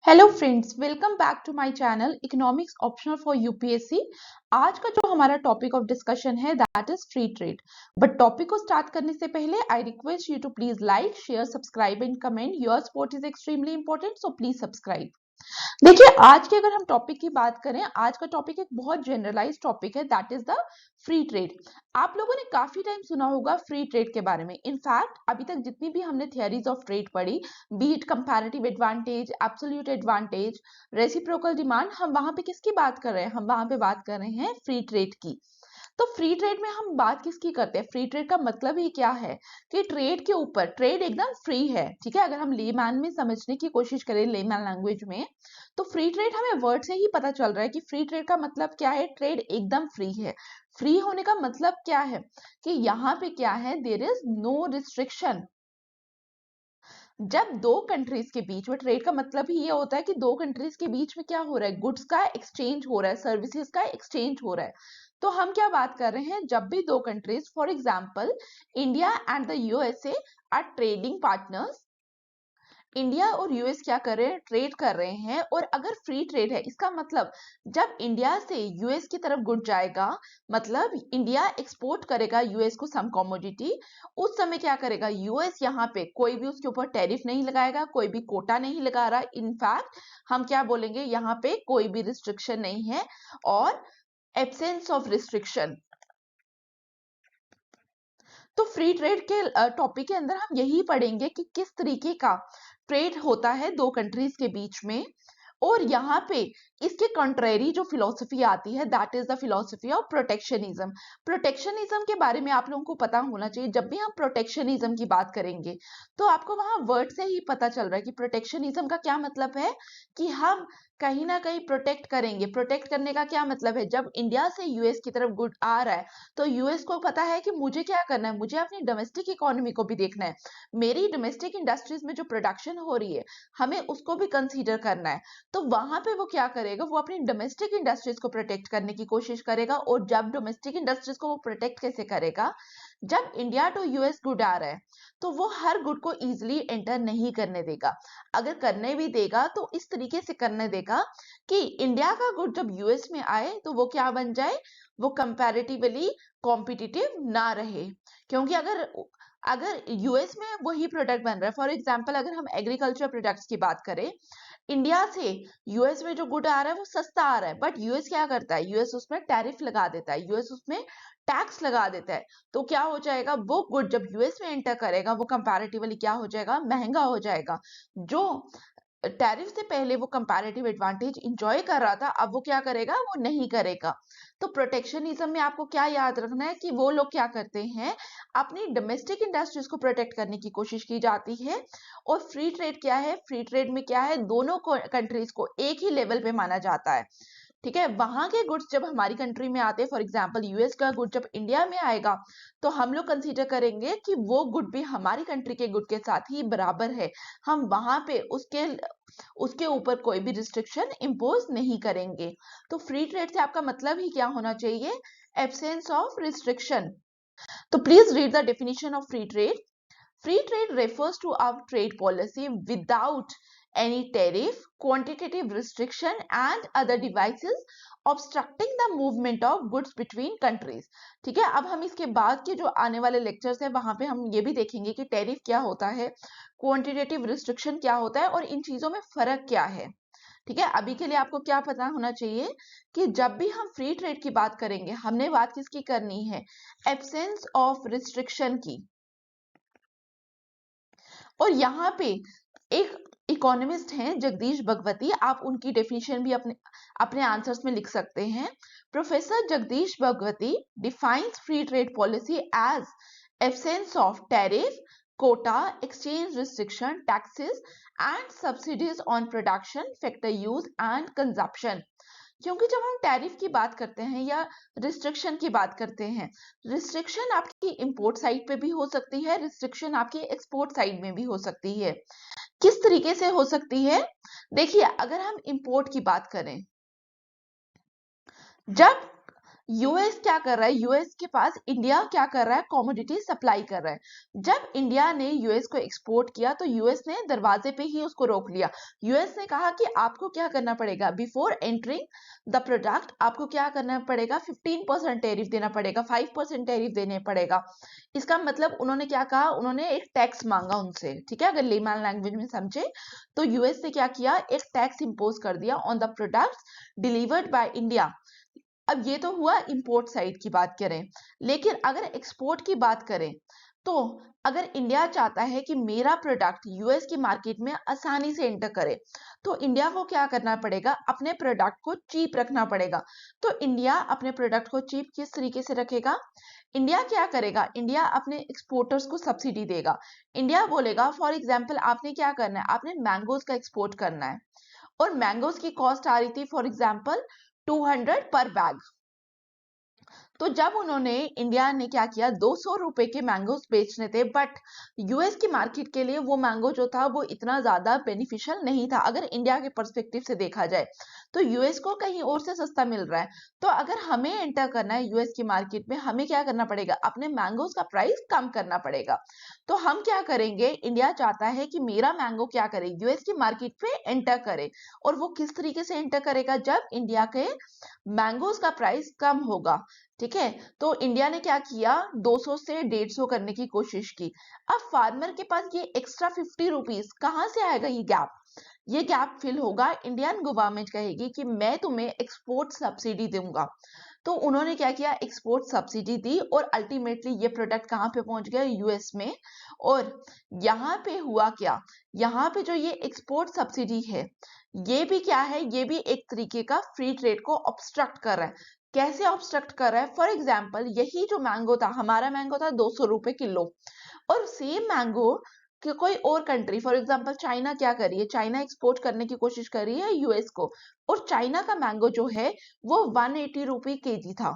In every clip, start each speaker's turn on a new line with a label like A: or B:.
A: Hello friends, welcome back to my channel economics optional for UPSC. आज का जो हमारा टॉपिक ऑफ डिस्कशन है that is free trade. But topic को start करने से पहले I request you to please like, share, subscribe and comment. Your support is extremely important, so please subscribe. देखिए, आज की अगर हम टॉपिक की बात करें, आज का टॉपिक एक बहुत जनरलाइज टॉपिक है that is the free trade. आप लोगों ने काफी टाइम सुना होगा फ्री ट्रेड के बारे में। इनफैक्ट अभी तक जितनी भी हमने थियरीज ऑफ ट्रेड पढ़ी, B it comparative advantage, absolute advantage, reciprocal demand, हम वहां पे किसकी बात कर रहे हैं? हम वहां पे बात कर रहे हैं फ्री ट्रेड की। तो फ्री ट्रेड में हम बात किसकी करते हैं? फ्री ट्रेड का मतलब ही क्या है कि ट्रेड के ऊपर, ट्रेड एकदम फ्री है, ठीक है। अगर हम लेमैन में समझने की कोशिश करें, लेमैन लैंग्वेज में, तो फ्री ट्रेड हमें वर्ड से ही पता चल रहा है कि फ्री ट्रेड का मतलब क्या है। ट्रेड एकदम फ्री है। फ्री होने का मतलब क्या है कि यहाँ पे क्या है, देयर इज नो रिस्ट्रिक्शन। जब दो कंट्रीज के बीच में, ट्रेड का मतलब ही ये होता है कि दो कंट्रीज के बीच में क्या हो रहा है, गुड्स का एक्सचेंज हो रहा है, सर्विसेज का एक्सचेंज हो रहा है। तो हम क्या बात कर रहे हैं, जब भी दो countries, for example India and the USA are trading partners, India और यूएस क्या कर रहे हैं, ट्रेड कर रहे हैं। और अगर फ्री ट्रेड है, इसका मतलब जब इंडिया से यूएस की तरफ गुड जाएगा, मतलब इंडिया एक्सपोर्ट करेगा यूएस को सम कमोडिटी, उस समय क्या करेगा यूएस, यहाँ पे कोई भी उसके ऊपर टैरिफ नहीं लगाएगा, कोई भी कोटा नहीं लगा रहा। इनफैक्ट हम क्या बोलेंगे, यहाँ पे कोई भी रिस्ट्रिक्शन नहीं है और एब्सेंस ऑफ रिस्ट्रिक्शन। तो फ्री ट्रेड के टॉपिक के अंदर हम यही पढ़ेंगे कि किस तरीके का ट्रेड होता है दो कंट्रीज के बीच में। और यहाँ पे इसके कंट्रेरी जो फिलॉसफी आती है that is the philosophy of protectionism. Protectionism के बारे में आप लोगों को पता होना चाहिए। जब भी हम प्रोटेक्शनिज्म की बात करेंगे तो आपको वहां वर्ड से ही पता चल रहा है कि प्रोटेक्शनिज्म का क्या मतलब है, कि हम कहीं ना कहीं प्रोटेक्ट करेंगे। प्रोटेक्ट करने का क्या मतलब है, जब इंडिया से यूएस की तरफ गुड आ रहा है तो यूएस को पता है कि मुझे क्या करना है, मुझे अपनी डोमेस्टिक इकोनॉमी को भी देखना है। मेरी डोमेस्टिक इंडस्ट्रीज में जो प्रोडक्शन हो रही है, हमें उसको भी कंसीडर करना है। तो वहां पे वो क्या करेगा, वो अपनी डोमेस्टिक इंडस्ट्रीज को प्रोटेक्ट करने की कोशिश करेगा। और जब डोमेस्टिक इंडस्ट्रीज को वो प्रोटेक्ट कैसे करेगा, जब इंडिया टू यूएस गुड आ रहा है तो वो हर गुड को इजीली एंटर नहीं करने देगा। अगर करने भी देगा तो इस तरीके से करने देगा कि इंडिया का गुड जब यूएस में आए तो वो क्या बन जाए, वो कंपैरेटिवली कॉम्पिटिटिव ना रहे। क्योंकि अगर अगर यूएस में वही प्रोडक्ट बन रहा है, फॉर एग्जांपल अगर हम एग्रीकल्चर प्रोडक्ट्स की बात करें, इंडिया से यूएस में जो गुड आ रहा है वो सस्ता आ रहा है, बट यूएस क्या करता है, यूएस उसमें टैरिफ लगा देता है, यूएस उसमें टैक्स लगा देता है। तो क्या हो जाएगा, वो गुड जब यूएस में एंटर करेगा वो कंपैरेटिवली क्या हो जाएगा, महंगा हो जाएगा। जो टैरिफ से पहले वो कंपैरेटिव एडवांटेज इंजॉय कर रहा था, अब वो क्या करेगा, वो नहीं करेगा। तो प्रोटेक्शनिज्म में आपको क्या याद रखना है कि वो लोग क्या करते हैं, अपनी डोमेस्टिक इंडस्ट्रीज को प्रोटेक्ट करने की कोशिश की जाती है। और फ्री ट्रेड क्या है, फ्री ट्रेड में क्या है, दोनों कंट्रीज को एक ही लेवल पे माना जाता है। ठीक है, वहां के गुड्स जब हमारी कंट्री में आते हैं, फॉर एग्जांपल यूएस का गुड जब इंडिया में आएगा, तो हम लोग कंसीडर करेंगे कि वो गुड भी हमारी कंट्री के गुड के साथ ही बराबर है। हम वहां पे उसके उसके ऊपर कोई भी रिस्ट्रिक्शन इम्पोज नहीं करेंगे। तो फ्री ट्रेड से आपका मतलब ही क्या होना चाहिए, एब्सेंस ऑफ रिस्ट्रिक्शन। तो please read the definition of free trade. Free trade refers to our trade policy without any tariff, quantitative restriction, and other devices obstructing the movement of goods between countries। ठीक है, अब हम इसके बाद के जो आने वाले लेक्चर्स है वहां पे हम ये भी देखेंगे कि टैरिफ क्या होता है, क्वांटिटेटिव रिस्ट्रिक्शन क्या होता है और इन चीजों में फर्क क्या है। ठीक है, अभी के लिए आपको क्या पता होना चाहिए कि जब भी हम फ्री ट्रेड की बात करेंगे, हमने बात किसकी करनी है, एब्सेंस ऑफ रिस्ट्रिक्शन की। और यहाँ पे एक इकोनॉमिस्ट हैं जगदीश भगवती, आप उनकी डेफिनेशन भी अपने अपने आंसर्स में लिख सकते हैं। Professor Jagdish Bhagwati defines free trade policy as absence of tariff, quota, exchange restriction, taxes and subsidies on production, factor use and consumption. क्योंकि जब हम टैरिफ की बात करते हैं या रिस्ट्रिक्शन की बात करते हैं, रिस्ट्रिक्शन आपकी इंपोर्ट साइड पे भी हो सकती है, रिस्ट्रिक्शन आपकी एक्सपोर्ट साइड में भी हो सकती है। किस तरीके से हो सकती है, देखिए अगर हम इंपोर्ट की बात करें, जब यूएस क्या कर रहा है, यूएस के पास इंडिया क्या कर रहा है, कमोडिटी सप्लाई कर रहा है। जब इंडिया ने यूएस को एक्सपोर्ट किया तो यूएस ने दरवाजे पे ही उसको रोक लिया। यूएस ने कहा कि आपको क्या करना पड़ेगा, बिफोर एंटरिंग द प्रोडक्ट आपको क्या करना पड़ेगा, 15% टैरिफ देना पड़ेगा, 5% टैरिफ देने पड़ेगा। इसका मतलब उन्होंने क्या कहा, उन्होंने एक टैक्स मांगा उनसे, ठीक है, अगर लेमैन लैंग्वेज में समझे तो यूएस ने क्या किया, एक टैक्स इंपोज कर दिया on the products delivered by India. अब ये तो हुआ इंपोर्ट साइड की बात करें, लेकिन अगर एक्सपोर्ट की बात करें तो अगर इंडिया चाहता है कि मेरा प्रोडक्ट यूएस की मार्केट में आसानी से एंटर करे तो इंडिया को क्या करना पड़ेगा, अपने प्रोडक्ट को चीप रखना पड़ेगा। तो इंडिया अपने प्रोडक्ट को चीप किस तरीके से रखेगा, इंडिया क्या करेगा, इंडिया अपने एक्सपोर्टर्स को सब्सिडी देगा। इंडिया बोलेगा फॉर एग्जाम्पल आपने क्या करना है, आपने मैंगोज का एक्सपोर्ट करना है और मैंगोज की कॉस्ट आ रही थी फॉर एग्जाम्पल 200 पर बैग। तो जब उन्होंने, इंडिया ने क्या किया, 200 रुपए के मैंगोस बेचने थे, बट यूएस की मार्केट के लिए वो मैंगो जो था वो इतना ज्यादा बेनिफिशियल नहीं था अगर इंडिया के पर्सपेक्टिव से देखा जाए। तो यूएस को कहीं और से सस्ता मिल रहा है, तो अगर हमें एंटर करना है यूएस की मार्केट में हमें क्या करना पड़ेगा, अपने मैंगोस का प्राइस कम करना पड़ेगा। तो हम क्या करेंगे, इंडिया चाहता है कि मेरा मैंगो क्या करे, यूएस की मार्केट पे एंटर करे। और वो किस तरीके से एंटर करेगा, जब इंडिया के मैंगोज का प्राइस कम होगा, ठीक है। तो इंडिया ने क्या किया, 200 से 150 करने की कोशिश की। अब फार्मर के पास ये एक्स्ट्रा 50 रुपीज कहां से आएगा, ये गैप फिल होगा, इंडियन गवर्नमेंट कहेगी कि मैं तुम्हें एक्सपोर्ट सब्सिडी दूंगा। तो उन्होंने क्या किया, एक्सपोर्ट सब्सिडी दी और अल्टीमेटली ये प्रोडक्ट कहां पे पहुंच गया, यूएस में। और यहाँ पे हुआ क्या, यहाँ पे जो ये एक्सपोर्ट सब्सिडी है ये भी क्या है, ये भी एक तरीके का फ्री ट्रेड को ऑब्स्ट्रक्ट कर रहा है। कैसे ऑब्स्ट्रक्ट कर रहा है, फॉर एग्जाम्पल यही जो मैंगो था, हमारा मैंगो था 200 रुपए किलो, और सेम मैंगो कि कोई और कंट्री फॉर एग्जांपल चाइना क्या कर रही है, चाइना एक्सपोर्ट करने की कोशिश कर रही है यूएस को, और चाइना का मैंगो जो है वो 180 रुपए केजी था।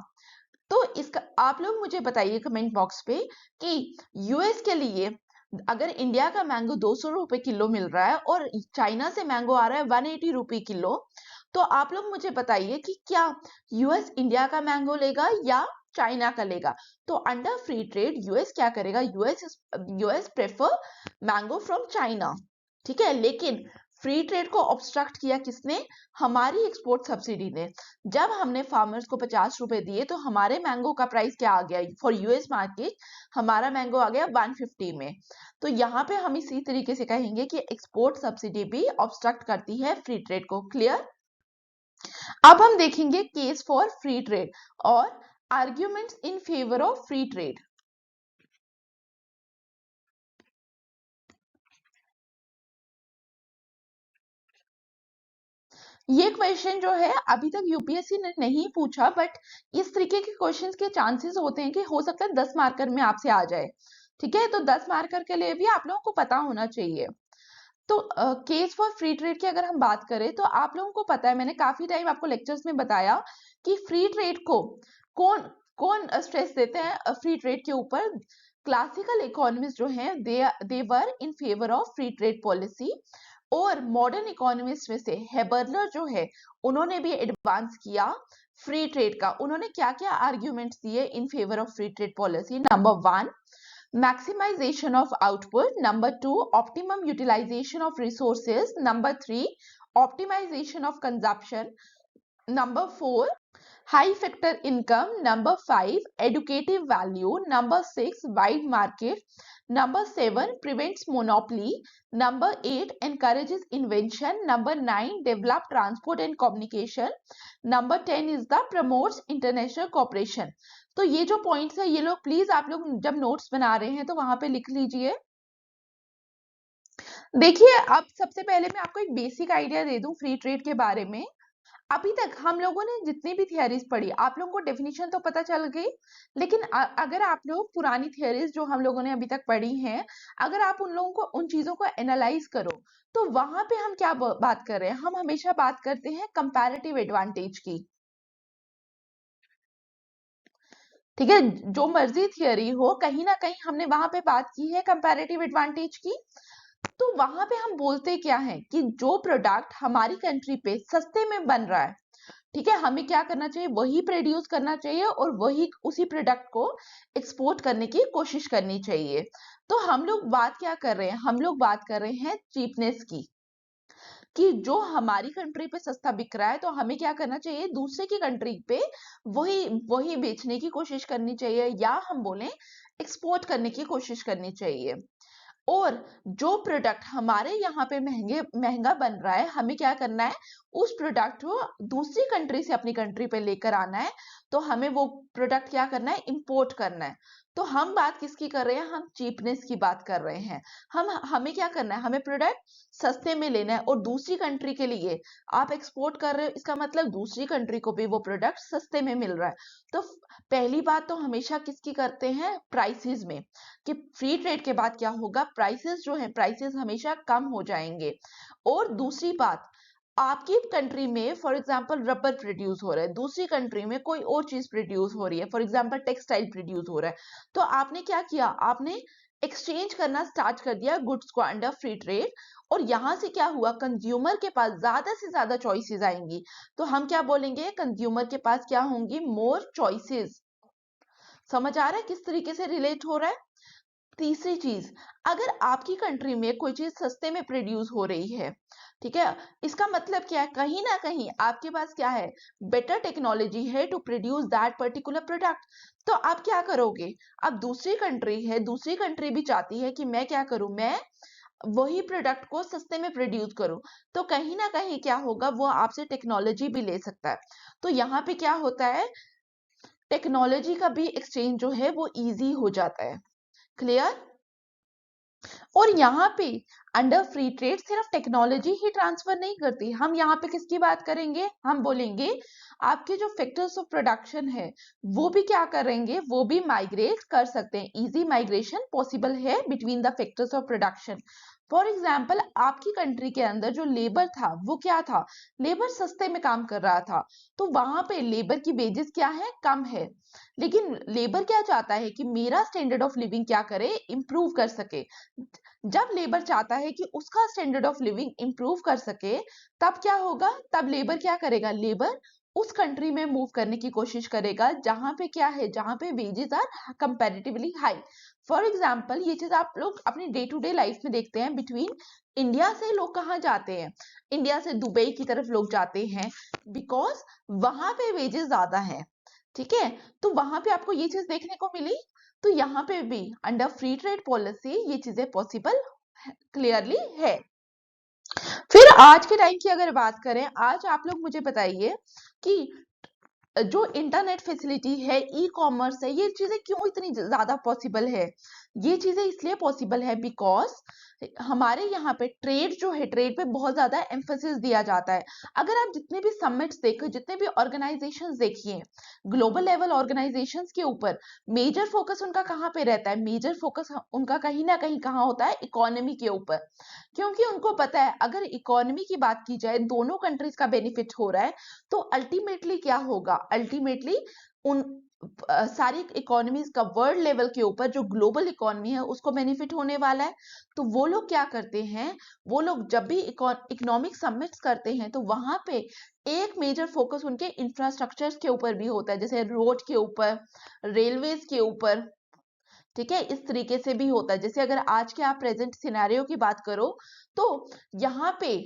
A: तो इसका आप लोग मुझे बताइए कमेंट बॉक्स पे कि यूएस के लिए अगर इंडिया का मैंगो 200 रुपए किलो मिल रहा है और चाइना से मैंगो आ रहा है 180 रुपए किलो, तो आप लोग मुझे बताइए कि क्या यूएस इंडिया का मैंगो लेगा या चाइना का लेगा। तो अंडर फ्री ट्रेड यूएस क्या करेगा, US prefer mango from China, ठीक है। लेकिन फ्री ट्रेड को ऑब्स्ट्रक्ट किया किसने, हमारी एक्सपोर्ट सब्सिडी ने। जब हमने फार्मर्स को 50 रुपए दिए तो हमारे मैंगो का प्राइस क्या आ गया, फॉर यूएस मार्केट हमारा मैंगो आ गया 150 में। तो यहाँ पे हम इसी तरीके से कहेंगे कि एक्सपोर्ट सब्सिडी भी ऑब्स्ट्रक्ट करती है फ्री ट्रेड को। क्लियर। अब हम देखेंगे केस फॉर फ्री ट्रेड और arguments in favour of free trade. ये क्वेश्चन जो है अभी तक यूपीएससी ने नहीं पूछा, बट इस तरीके के क्वेश्चंस के चांसेस होते हैं कि हो सकता है 10 मार्कर में आपसे आ जाए, ठीक है। तो 10 मार्कर के लिए भी आप लोगों को पता होना चाहिए। तो केस फॉर फ्री ट्रेड की अगर हम बात करें तो आप लोगों को पता है, मैंने काफी टाइम आपको लेक्चर्स में बताया कि फ्री ट्रेड को कौन कौन स्ट्रेस देते हैं फ्री ट्रेड के ऊपर। क्लासिकल इकोनॉमिस्ट जो हैं they were in favour of free trade policy, और मॉडर्न इकोनॉमिस्ट में से हेबर्लर जो है उन्होंने भी एडवांस किया फ्री ट्रेड का। उन्होंने क्या क्या आर्ग्यूमेंट्स दिए इन favour of free trade policy, number 1 maximization of output, number 2 optimum utilization of resources, number 3 optimization of consumption, number 4 high factor income, number 5 educative value, number 6 wide market, number 7 prevents monopoly, number 8 encourages invention, number 9 develop transport and communication, number 10 is the promotes international cooperation। तो ये जो points है ये लोग please आप लोग जब notes बना रहे हैं तो वहां पे लिख लीजिए। देखिए अब सबसे पहले मैं आपको एक बेसिक आइडिया दे दूं फ्री ट्रेड के बारे में। अभी तक हम लोगों ने जितनी भी थियरीज पढ़ी आप लोगों को डेफिनेशन तो पता चल गई, लेकिन अगर आप लोग पुरानी थियरीज जो हम लोगों ने अभी तक पढ़ी हैं, अगर आप उन लोगों को उन चीजों को एनालाइज करो तो वहां पे हम क्या बात कर रहे हैं, हम हमेशा बात करते हैं कंपैरेटिव एडवांटेज की, ठीक है। जो मर्जी थियरी हो कहीं ना कहीं हमने वहां पे बात की है कंपैरेटिव एडवांटेज की। तो वहां पे हम बोलते क्या है कि जो प्रोडक्ट हमारी कंट्री पे सस्ते में बन रहा है, ठीक है, हमें क्या करना चाहिए, वही प्रोड्यूस करना चाहिए और वही उसी प्रोडक्ट को एक्सपोर्ट करने की कोशिश करनी चाहिए। तो हम लोग बात क्या कर रहे हैं, हम लोग बात कर रहे हैं चीपनेस की, कि जो हमारी कंट्री पे सस्ता बिक रहा है तो हमें क्या करना चाहिए, दूसरे की कंट्री पे वही वही बेचने की कोशिश करनी चाहिए, या हम बोलें एक्सपोर्ट करने की कोशिश करनी चाहिए। और जो प्रोडक्ट हमारे यहाँ पे महंगा बन रहा है, हमें क्या करना है, उस प्रोडक्ट को दूसरी कंट्री से अपनी कंट्री पे लेकर आना है। तो हमें वो प्रोडक्ट क्या करना है, इंपोर्ट करना है। तो हम बात किसकी कर रहे हैं, हम चीपनेस की बात कर रहे हैं। हमें क्या करना है, हमें प्रोडक्ट सस्ते में लेना है और दूसरी कंट्री के लिए आप एक्सपोर्ट कर रहे हो, इसका मतलब दूसरी कंट्री को भी वो प्रोडक्ट सस्ते में मिल रहा है। तो पहली बात तो हमेशा किसकी करते हैं, प्राइसेस में, कि फ्री ट्रेड के बाद क्या होगा, प्राइसेस जो है, प्राइसेस हमेशा कम हो जाएंगे। और दूसरी बात, आपकी कंट्री में फॉर एग्जांपल रबर प्रोड्यूस हो रहा है, दूसरी कंट्री में कोई और चीज प्रोड्यूस हो रही है, फॉर एग्जांपल टेक्सटाइल प्रोड्यूस हो रहा है, तो आपने क्या किया, आपने एक्सचेंज करना स्टार्ट कर दिया गुड्स को अंडर फ्री ट्रेड। और यहां से क्या हुआ, कंज्यूमर के पास ज्यादा से ज्यादा चॉइसेस आएंगी। तो हम क्या बोलेंगे, कंज्यूमर के पास क्या होंगी, मोर चॉइसेस। समझ आ रहा है किस तरीके से रिलेट हो रहा है। तीसरी चीज, अगर आपकी कंट्री में कोई चीज सस्ते में प्रोड्यूस हो रही है, ठीक है, इसका मतलब क्या है, कहीं ना कहीं आपके पास क्या है, बेटर टेक्नोलॉजी है to produce that particular product. तो आप क्या करोगे, अब दूसरी कंट्री है, दूसरी कंट्री भी चाहती है कि मैं क्या करूं, मैं वही प्रोडक्ट को सस्ते में प्रोड्यूस करूं। तो कहीं ना कहीं क्या होगा, वो आपसे टेक्नोलॉजी भी ले सकता है। तो यहाँ पे क्या होता है, टेक्नोलॉजी का भी एक्सचेंज जो है वो इजी हो जाता है। क्लियर। और यहाँ पे अंडर फ्री ट्रेड सिर्फ टेक्नोलॉजी ही ट्रांसफर नहीं करती, हम यहाँ पे किसकी बात करेंगे, हम बोलेंगे आपके जो फैक्टर्स ऑफ प्रोडक्शन है वो भी क्या करेंगे, वो भी माइग्रेट कर सकते हैं। इजी माइग्रेशन पॉसिबल है between the factors of production. For example, आपकी कंट्री के अंदर जो लेबर था वो क्या था, लेबर सस्ते में काम कर रहा था, तो वहां पे लेबर की वेजेस क्या है, कम है। लेकिन लेबर क्या चाहता है कि मेरा स्टैंडर्ड ऑफ लिविंग क्या करे, इंप्रूव कर सके। जब लेबर चाहता है कि उसका स्टैंडर्ड ऑफ लिविंग इंप्रूव कर सके, तब क्या होगा, तब लेबर क्या करेगा, लेबर उस कंट्री में मूव करने की कोशिश करेगा जहां पे क्या है, जहां पे wages are comparatively high. For example, ये चीज आप लोग अपनी डे टू डे लाइफ में देखते हैं, बिटवीन इंडिया से लोग कहाँ जाते हैं, इंडिया से दुबई की तरफ लोग जाते हैं, बिकॉज वहां पे वेजेस ज्यादा है। ठीक है, तो वहां पे आपको ये चीज देखने को मिली। तो यहाँ पे भी अंडर फ्री ट्रेड पॉलिसी ये चीजें पॉसिबल क्लियरली है। फिर आज के टाइम की अगर बात करें, आज आप लोग मुझे बताइए कि जो इंटरनेट फैसिलिटी है, ई कॉमर्स है, ये चीजें क्यों इतनी ज्यादा पॉसिबल है। ये चीजें इसलिए पॉसिबल है बिकॉज हमारे यहाँ पे ट्रेड जो है, ट्रेड पे बहुत ज्यादा एम्फेसिस दिया जाता है। अगर आप जितने भी समिट्स देखो, जितने भी ऑर्गेनाइजेशंस देखिए, ग्लोबल लेवल ऑर्गेनाइजेशंस के ऊपर मेजर फोकस उनका कहाँ पे रहता है, मेजर फोकस उनका कहीं ना कहीं कहाँ होता है, इकोनॉमी के ऊपर। क्योंकि उनको पता है अगर इकोनॉमी की बात की जाए, दोनों कंट्रीज का बेनिफिट हो रहा है, तो अल्टीमेटली क्या होगा, अल्टीमेटली उन सारी इकोनॉमीज का वर्ल्ड लेवल के ऊपर जो ग्लोबल इकोनॉमी है उसको बेनिफिट होने वाला है। तो वो लोग क्या करते हैं, वो लोग जब भी इकोनॉमिक समिट्स करते हैं तो वहां पे एक मेजर फोकस उनके इंफ्रास्ट्रक्चर के ऊपर भी होता है, जैसे रोड के ऊपर, रेलवेज के ऊपर। ठीक है, इस तरीके से भी होता है। जैसे अगर आज के आप प्रेजेंट सिनेरियो की बात करो, तो यहाँ पे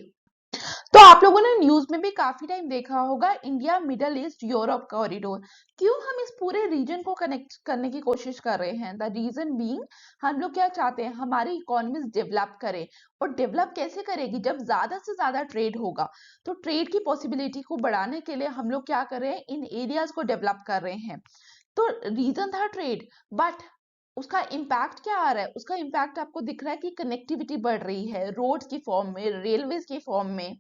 A: तो आप लोगों ने न्यूज में भी काफी टाइम देखा होगा, India middle east Europe corridor. क्यों हम इस पूरे रीजन को कनेक्ट करने की कोशिश कर रहे हैं, द रीजन बीइंग, हम लोग क्या चाहते हैं, हमारी इकोनॉमीज डेवलप करे। और डेवलप कैसे करेगी, जब ज्यादा से ज्यादा ट्रेड होगा। तो ट्रेड की पॉसिबिलिटी को बढ़ाने के लिए हम लोग क्या कर रहे हैं, इन एरियाज को डेवलप कर रहे हैं। तो रीजन था ट्रेड, बट उसका इम्पैक्ट क्या आ रहा है, उसका इम्पैक्ट आपको दिख रहा है कि कनेक्टिविटी बढ़ रही है, रोड्स की फॉर्म में, रेलवेज की फॉर्म में।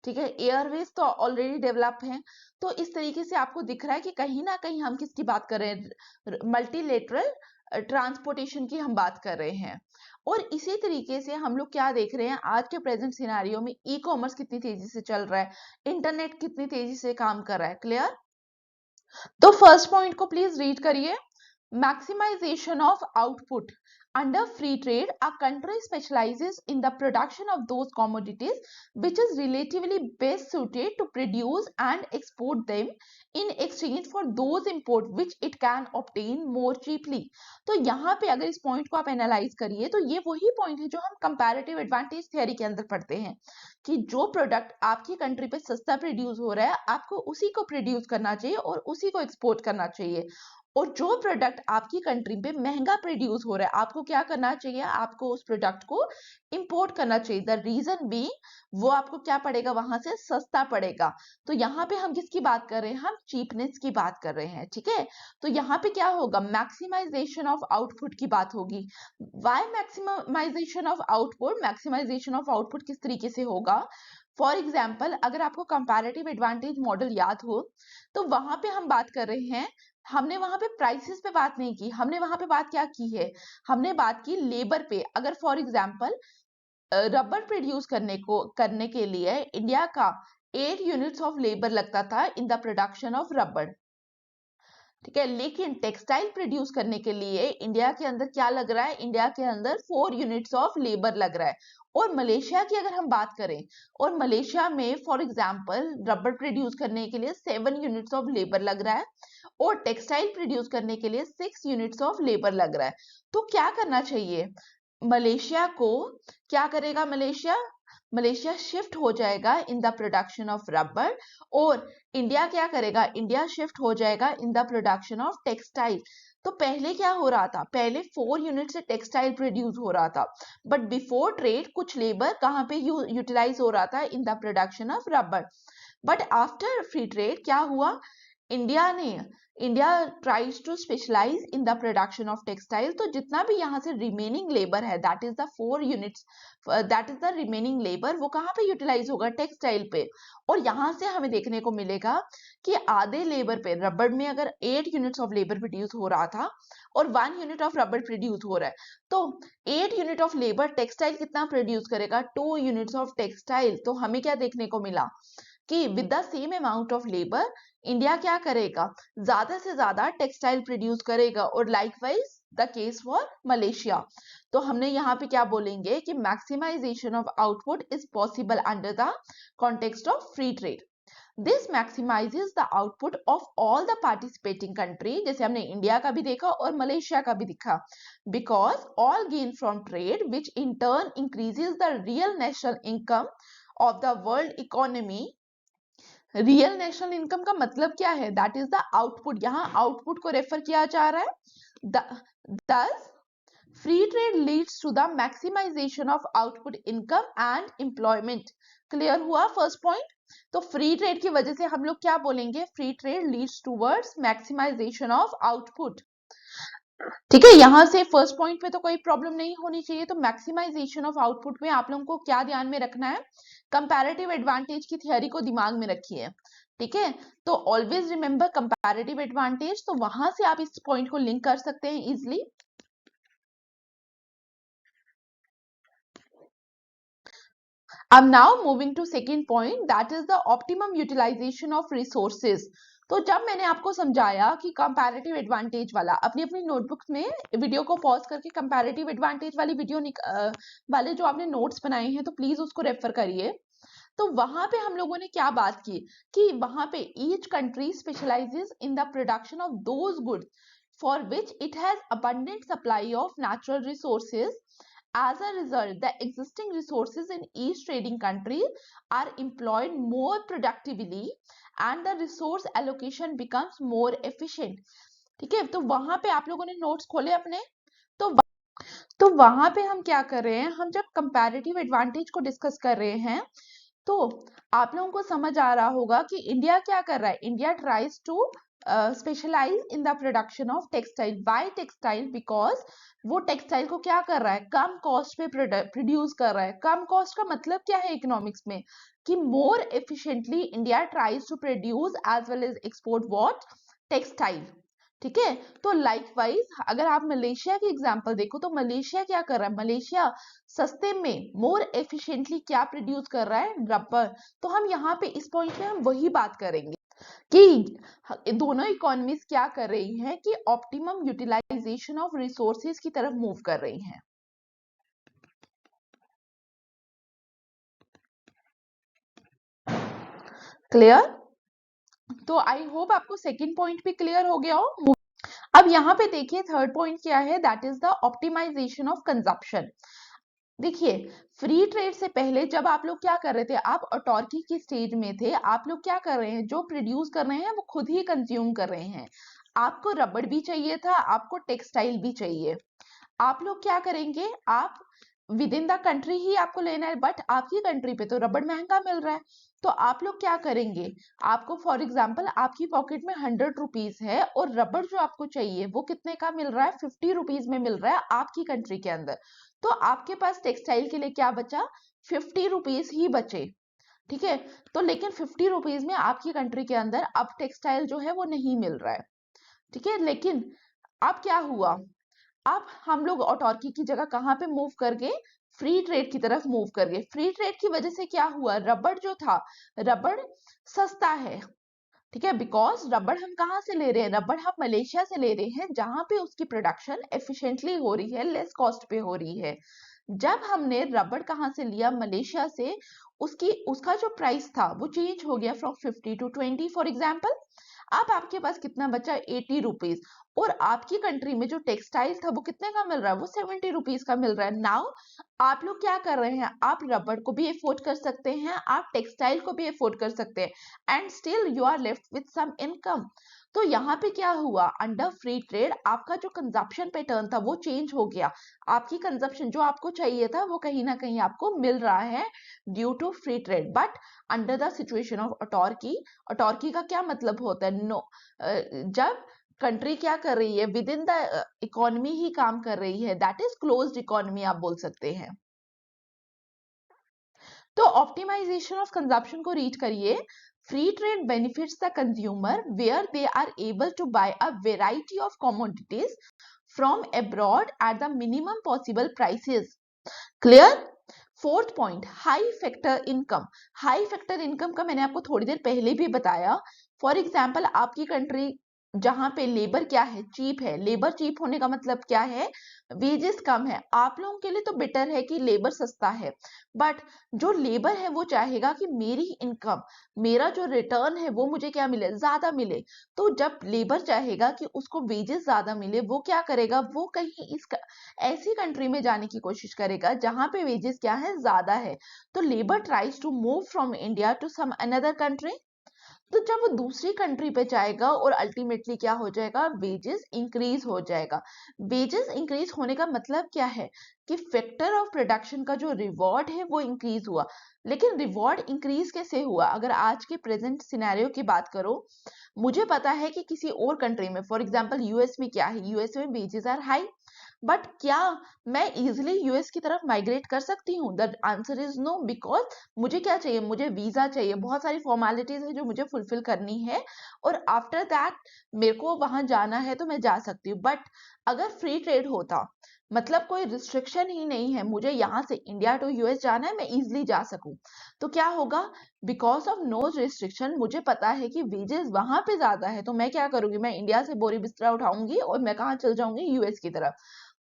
A: ठीक है, एयरवेज तो ऑलरेडी डेवलप हैं। तो इस तरीके से आपको दिख रहा है कि कहीं ना कहीं हम किसकी बात कर रहे हैं, मल्टीलेटरल ट्रांसपोर्टेशन की हम बात कर रहे हैं। और इसी तरीके से हम लोग क्या देख रहे हैं, आज के प्रेजेंट सिनारियो में ई कॉमर्स कितनी तेजी से चल रहा है, इंटरनेट कितनी तेजी से काम कर रहा है। क्लियर। तो फर्स्ट पॉइंट को प्लीज रीड करिए, Maximization of output. Under free trade, a country specializes in the production of those commodities which is relatively best suited to produce and export them in exchange for those import which it can obtain more cheaply. तो यहाँ पे अगर इस point को आप analyse करिए तो ये वही पॉइंट है जो हम कंपैरेटिव एडवांटेज थ्योरी के अंदर पढ़ते हैं कि जो प्रोडक्ट आपकी कंट्री पे सस्ता प्रोड्यूस हो रहा है आपको उसी को प्रोड्यूस करना चाहिए और उसी को एक्सपोर्ट करना चाहिए, और जो प्रोडक्ट आपकी कंट्री पे महंगा प्रोड्यूस हो रहा है आपको क्या करना चाहिए, आपको उस प्रोडक्ट को इंपोर्ट करना चाहिए। द रीजन बी वो आपको क्या पड़ेगा, वहां से सस्ता पड़ेगा। तो यहाँ पे हम किसकी बात कर रहे हैं, हम चीपनेस की बात कर रहे हैं। ठीक है, तो यहाँ पे क्या होगा, मैक्सिमाइजेशन ऑफ आउटपुट की बात होगी। Why maximization of output, maximization of output किस तरीके से होगा। फॉर एग्जाम्पल, अगर आपको कंपैरेटिव एडवांटेज मॉडल याद हो तो वहां पे हम बात कर रहे हैं, हमने वहां पे प्राइसेस पे बात नहीं की, हमने वहां पे बात क्या की है, हमने बात की लेबर पे। अगर फॉर एग्जांपल रबर प्रोड्यूस करने के लिए इंडिया का 8 यूनिट्स ऑफ लेबर लगता था in the production of rubber, ठीक है, लेकिन टेक्सटाइल प्रोड्यूस करने के लिए इंडिया के अंदर क्या लग रहा है, इंडिया के अंदर 4 यूनिट्स ऑफ लेबर लग रहा है। और मलेशिया की अगर हम बात करें, और मलेशिया में फॉर एग्जांपल रबर प्रोड्यूस करने के लिए 7 यूनिट्स ऑफ लेबर लग रहा है और टेक्सटाइल प्रोड्यूस करने के लिए 6 यूनिट्स ऑफ लेबर लग रहा है। तो क्या करना चाहिए मलेशिया को, क्या करेगा मलेशिया, मलेशिया शिफ्ट हो जाएगा इन द प्रोडक्शन ऑफ रबर, और इंडिया क्या करेगा, इंडिया शिफ्ट हो जाएगा इन द प्रोडक्शन ऑफ टेक्सटाइल। तो पहले क्या हो रहा था, पहले 4 यूनिट से टेक्सटाइल प्रोड्यूस हो रहा था, बट बिफोर ट्रेड कुछ लेबर कहाँ पे यूटिलाइज हो रहा था, in the production of rubber. But after free trade क्या हुआ, India tries to specialize in the production of textile. तो जितना भी यहाँ से रिमेनिंग लेबर है, that is the 4 units, that is the remaining labour, वो कहाँ पे यूटिलाइज होगा, टेक्सटाइल पे। और यहाँ से हमें देखने को मिलेगा कि आधे लेबर पे, रबर में अगर 8 यूनिट्स ऑफ लेबर प्रोड्यूस हो रहा था और 1 यूनिट ऑफ रबर प्रोड्यूस हो रहा है, तो 8 यूनिट ऑफ लेबर, टेक्सटाइल कितना प्रोड्यूस करेगा, 2 यूनिट्स ऑफ टेक्सटाइल। तो हमें क्या देखने को मिला कि with the same amount of labour India क्या करेगा, ज्यादा से ज्यादा टेक्सटाइल प्रोड्यूस करेगा, और likewise the case for Malaysia. तो हमने यहाँ पे क्या बोलेंगे कि maximisation of output is possible under the context of free trade. This maximises the output of all the participating country, जैसे हमने इंडिया का भी देखा और मलेशिया का भी देखा, because all gain from trade which in turn increases the real national income of the world economy. Real national income का मतलब क्या है, दैट इज द आउटपुट, यहाँ आउटपुट को रेफर किया जा रहा है। Thus, free trade leads to the maximization of output, income and employment. Clear हुआ फर्स्ट पॉइंट। तो फ्री ट्रेड की वजह से हम लोग क्या बोलेंगे, free trade leads towards maximization of output. ठीक है, यहां से फर्स्ट पॉइंट पे तो कोई प्रॉब्लम नहीं होनी चाहिए। तो मैक्सिमाइजेशन ऑफ आउटपुट में आप लोगों को क्या ध्यान में रखना है, कंपैरेटिव एडवांटेज की थ्योरी को दिमाग में रखिए। ठीक है, तो ऑलवेज रिमेंबर कंपैरेटिव एडवांटेज, तो वहां से आप इस पॉइंट को लिंक कर सकते हैं इजिली। अब now moving to second point, that is the optimum utilization of resources. तो जब मैंने आपको समझाया कि कंपैरेटिव एडवांटेज वाला, अपनी अपनी नोटबुक्स में वीडियो को पॉज करके कंपैरेटिव एडवांटेज वाली वीडियो वाले जो आपने नोट्स बनाए हैं तो प्लीज उसको रेफर करिए। तो वहां पे हम लोगों ने क्या बात की कि वहां पे each country specialises in the production of those goods for which it has abundant supply of natural resources. As a result, the existing resources in each trading country are employed more productively and the resource allocation becomes more efficient. ठीक है, तो वहां पे आप लोगों ने notes खोले अपने, तो वहां पे हम क्या कर रहे हैं, हम जब कंपैरेटिव एडवांटेज को डिस्कस कर रहे हैं तो आप लोगों को समझ आ रहा होगा कि इंडिया क्या कर रहा है, India tries to specialize in the production of textile. By textile because वो टेक्सटाइल को क्या कर रहा है, कम कॉस्ट पे प्रोड्यूस कर रहा है। कम कॉस्ट का मतलब क्या है इकोनॉमिक्स में, कि more efficiently India tries to produce as well as export what, textile. ठीक है, तो लाइकवाइज अगर आप मलेशिया की एग्जांपल देखो तो मलेशिया क्या कर रहा है, मलेशिया सस्ते में मोर एफिशिएंटली क्या प्रोड्यूस कर रहा है, रबर। तो हम यहाँ पे इस पॉइंट में हम वही बात करेंगे कि दोनों इकोनॉमीज क्या कर रही हैं कि ऑप्टिमम यूटिलाइजेशन ऑफ रिसोर्सेज की तरफ मूव कर रही हैं। क्लियर? तो आई होप आपको सेकंड पॉइंट भी क्लियर हो गया हो। अब यहाँ पे देखिए थर्ड पॉइंट क्या है, that is the optimization of consumption. देखिए फ्री ट्रेड से पहले जब आप लोग क्या कर रहे थे, आप ऑटोर्की की स्टेज में थे, आप लोग क्या कर रहे हैं, जो प्रोड्यूस कर रहे हैं वो खुद ही कंज्यूम कर रहे हैं। आपको रबड़ भी चाहिए था, आपको टेक्सटाइल भी चाहिए। आप लोग क्या करेंगे, आप विद इन द कंट्री ही आपको लेना है, बट आपकी कंट्री पे तो रबड़ महंगा मिल रहा है, तो आप लोग क्या करेंगे, आपको फॉर एग्जाम्पल आपकी पॉकेट में 100 रुपीज है और रबड़ जो आपको चाहिए वो कितने का मिल रहा है, 50 रुपीज में मिल रहा है आपकी कंट्री के अंदर। तो आपके पास टेक्सटाइल के लिए क्या बचा, 50 रुपीज ही बचे। ठीक है, तो लेकिन 50 रुपीज में आपकी कंट्री के अंदर अब टेक्सटाइल जो है वो नहीं मिल रहा है। ठीक है, लेकिन अब क्या हुआ, अब हम लोग ऑटोर्की की जगह कहाँ पे मूव कर गए, फ्री ट्रेड की तरफ मूव कर गए। फ्री ट्रेड की वजह से क्या हुआ, रबड़ जो था, रबड़ सस्ता है। ठीक है, बिकॉज रबड़ हम कहाँ से ले रहे हैं, रबड़ हम मलेशिया से ले रहे हैं, जहां पे उसकी प्रोडक्शन एफिशिएंटली हो रही है, लेस कॉस्ट पे हो रही है। जब हमने रबड़ कहाँ से लिया, मलेशिया से, उसका जो प्राइस था वो चेंज हो गया फ्रॉम 50 to 20 फॉर एग्जाम्पल। अब आपके पास कितना बचा, 80 रुपीज, और आपकी कंट्री में जो टेक्सटाइल था वो कितने का मिल रहा है, वो 70 रुपीज का मिल रहा है। नाउ आप लोग क्या कर रहे हैं, आप रबड़ को भी अफोर्ड कर सकते हैं, आप टेक्सटाइल को भी अफोर्ड कर सकते हैं, and still you are left with some income. तो यहाँ पे क्या हुआ, अंडर फ्री ट्रेड आपका जो कंजप्शन पैटर्न था वो चेंज हो गया। आपकी कंजप्शन जो आपको चाहिए था वो कहीं ना कहीं आपको मिल रहा है due to free trade. But under the situation of autarky, autarky का क्या मतलब होता है, नो, जब कंट्री क्या कर रही है, विद इन द इकोनॉमी ही काम कर रही है, दैट इज क्लोज्ड इकोनॉमी आप बोल सकते हैं। तो ऑप्टिमाइजेशन ऑफ कंजप्शन को रीड करिए, free trade benefits the consumer where they are able to buy a variety of commodities from abroad at the minimum possible prices. Clear? Fourth point, high factor income. High factor income का मैंने आपको थोड़ी देर पहले भी बताया। For example आपकी country जहां पे लेबर क्या है, चीप है, लेबर चीप होने का मतलब क्या है, वेजेस कम है। आप लोगों के लिए तो बेटर है कि लेबर सस्ता है, बट जो लेबर है वो चाहेगा कि मेरी इनकम, मेरा जो रिटर्न है वो मुझे क्या मिले, ज्यादा मिले। तो जब लेबर चाहेगा कि उसको वेजेस ज्यादा मिले, वो क्या करेगा, वो कहीं ऐसी कंट्री में जाने की कोशिश करेगा जहां पे वेजेस क्या है, ज्यादा है। तो labour tries to move from India to some another country. तो जब वो दूसरी कंट्री पे जाएगा और अल्टीमेटली क्या हो जाएगा, वेजेस इंक्रीज हो जाएगा। वेजेस इंक्रीज होने का मतलब क्या है कि फैक्टर ऑफ प्रोडक्शन का जो रिवॉर्ड है वो इंक्रीज हुआ। लेकिन रिवॉर्ड इंक्रीज कैसे हुआ, अगर आज के प्रेजेंट सिनेरियो की बात करो, मुझे पता है कि किसी और कंट्री में, फॉर एग्जांपल यूएस में क्या है, यूएस में वेजेस आर हाई, बट क्या मैं इजिली यूएस की तरफ माइग्रेट कर सकती हूँ, the answer is no. Because मुझे क्या चाहिए, मुझे वीजा चाहिए, बहुत सारी फॉर्मेलिटीज है जो मुझे फुलफिल करनी है, और आफ्टर दैट मेरे को वहां जाना है तो मैं जा सकती हूँ। बट अगर फ्री ट्रेड होता, मतलब कोई रिस्ट्रिक्शन ही नहीं है, मुझे यहाँ से इंडिया टू यूएस जाना है, मैं इजिली जा सकूं, तो क्या होगा, बिकॉज ऑफ नो रिस्ट्रिक्शन, मुझे पता है कि वेजेस वहां पे ज्यादा है, तो मैं क्या करूंगी, मैं इंडिया से बोरी बिस्तरा उठाऊंगी और मैं कहाँ चल जाऊंगी, यूएस की तरफ।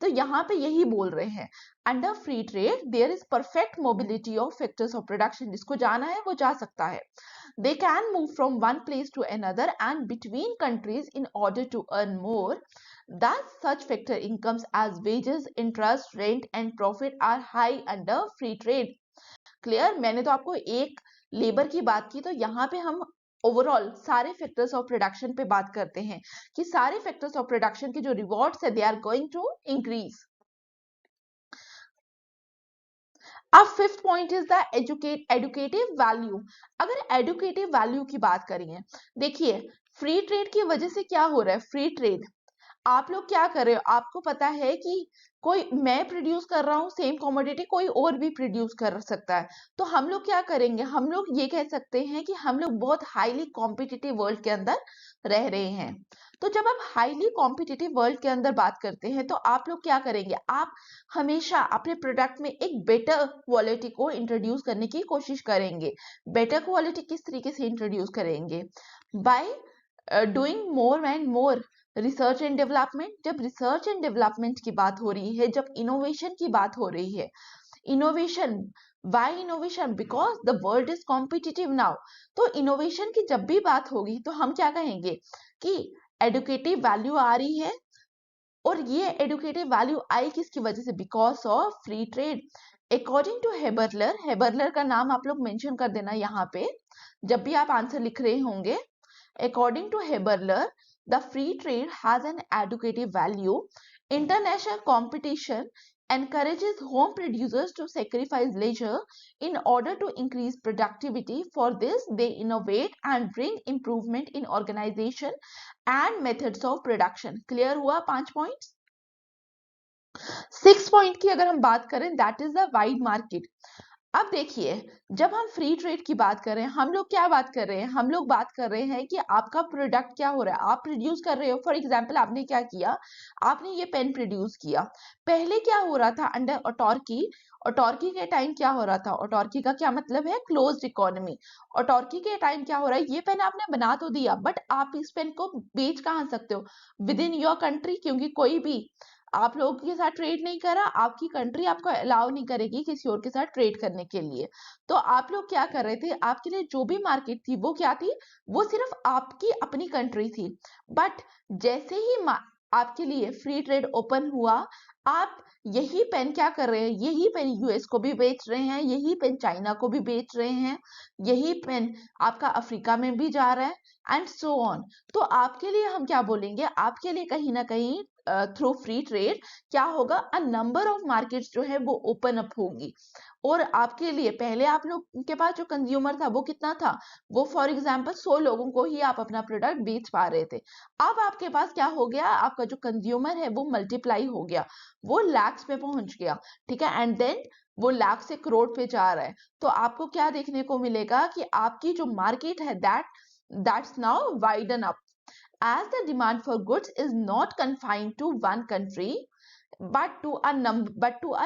A: तो यहाँ पे यही बोल रहे हैं, under free trade there is perfect mobility of factors of production, जिसको जाना है वो जा सकता है। They can move from one place to another and between countries in order to earn more. Thus, such factor incomes as wages, interest, rent and profit are high under free trade. Clear? मैंने तो आपको एक labour की बात की, तो यहाँ पे हम ओवरऑल सारे फैक्टर्स ऑफ प्रोडक्शन पे बात करते हैं कि सारे फैक्टर्स ऑफ प्रोडक्शन के जो रिवॉर्ड्स है they are going to increase. अब fifth point is the educative value. अगर एडुकेटिव वैल्यू की बात करिए, देखिए फ्री ट्रेड की वजह से क्या हो रहा है, फ्री ट्रेड आप लोग क्या कर रहे हो, आपको पता है कि कोई मैं प्रोड्यूस कर रहा हूँ सेम कमोडिटी, कोई और भी प्रोड्यूस कर सकता है। तो हम लोग क्या करेंगे, हम लोग ये कह सकते हैं कि हम लोग बहुत हाईली कॉम्पिटिटिव वर्ल्ड के अंदर रह रहे हैं। तो जब आप हाईली कॉम्पिटिटिव वर्ल्ड के अंदर बात करते हैं तो आप लोग क्या करेंगे, आप हमेशा अपने प्रोडक्ट में एक बेटर क्वालिटी को इंट्रोड्यूस करने की कोशिश करेंगे। बेटर क्वालिटी किस तरीके से इंट्रोड्यूस करेंगे, by doing more and more research and development. जब रिसर्च एंड डेवलपमेंट की बात हो रही है, जब इनोवेशन की बात हो रही है, innovation, why innovation, because the world is competitive now. तो इनोवेशन की जब भी बात होगी तो हम क्या कहेंगे कि एडुकेटिव वैल्यू आ रही है, और ये एडुकेटिव वैल्यू आई किसकी वजह से, because of free trade. According to Haberler, Haberler का नाम आप लोग मेंशन कर देना यहाँ पे जब भी आप आंसर लिख रहे होंगे। According to Heberler, the free trade has an educative value. International competition encourages home producers to sacrifice leisure in order to increase productivity. For this, they innovate and bring improvement in organization and methods of production. Clear हुआ 5 points? 6 point की अगर हम बात करें, that is the wide market. अब देखिए, जब हम फ्री ट्रेड की बात कर रहे हैं, हम लोग क्या बात कर रहे हैं, हम लोग बात कर रहे हैं कि आपका प्रोडक्ट क्या हो रहा है, आप प्रोड्यूस कर रहे हो। फॉर एग्जांपल आपने क्या किया, आपने ये पेन प्रोड्यूस किया। पहले क्या हो रहा था अंडर ऑटोर्की, ऑटोर्की के टाइम क्या हो रहा था, ऑटोर्की का क्या मतलब है, क्लोज्ड इकोनॉमी। ऑटोर्की के टाइम क्या हो रहा है, ये पेन आपने बना तो दिया, बट आप इस पेन को बेच कहाँ सकते हो, विद इन योर कंट्री, क्योंकि कोई भी आप लोगों के साथ ट्रेड नहीं करा, आपकी कंट्री आपको अलाउ नहीं करेगी किसी और के साथ ट्रेड करने के लिए। तो आप लोग क्या कर रहे थे, आपके लिए जो भी मार्केट थी वो क्या थी, वो सिर्फ आपकी अपनी कंट्री थी। बट जैसे ही आपके लिए फ्री ट्रेड ओपन हुआ, आप यही पेन क्या कर रहे हैं, यही पेन यूएस को भी बेच रहे हैं, यही पेन चाइना को भी बेच रहे हैं, यही पेन आपका अफ्रीका में भी जा रहा है एंड सो ऑन। तो आपके लिए हम क्या बोलेंगे, आपके लिए कहीं ना कहीं थ्रू फ्री ट्रेड क्या होगा, अ नंबर ऑफ मार्केट्स जो है वो ओपन अप होगी। और आपके लिए पहले आप लोग के पास जो कंज्यूमर था वो कितना था, वो फॉर एग्जांपल 100 लोगों को ही आप अपना प्रोडक्ट बेच पा रहे थे। अब आपके पास क्या हो गया, आपका जो कंज्यूमर है वो मल्टीप्लाई हो गया, वो लैक्स में पहुंच गया, ठीक है, एंड देन वो लाख से करोड़ पे जा रहा है। तो आपको क्या देखने को मिलेगा कि आपकी जो मार्केट है that's now widen up, as the demand for goods is not confined to one country but to a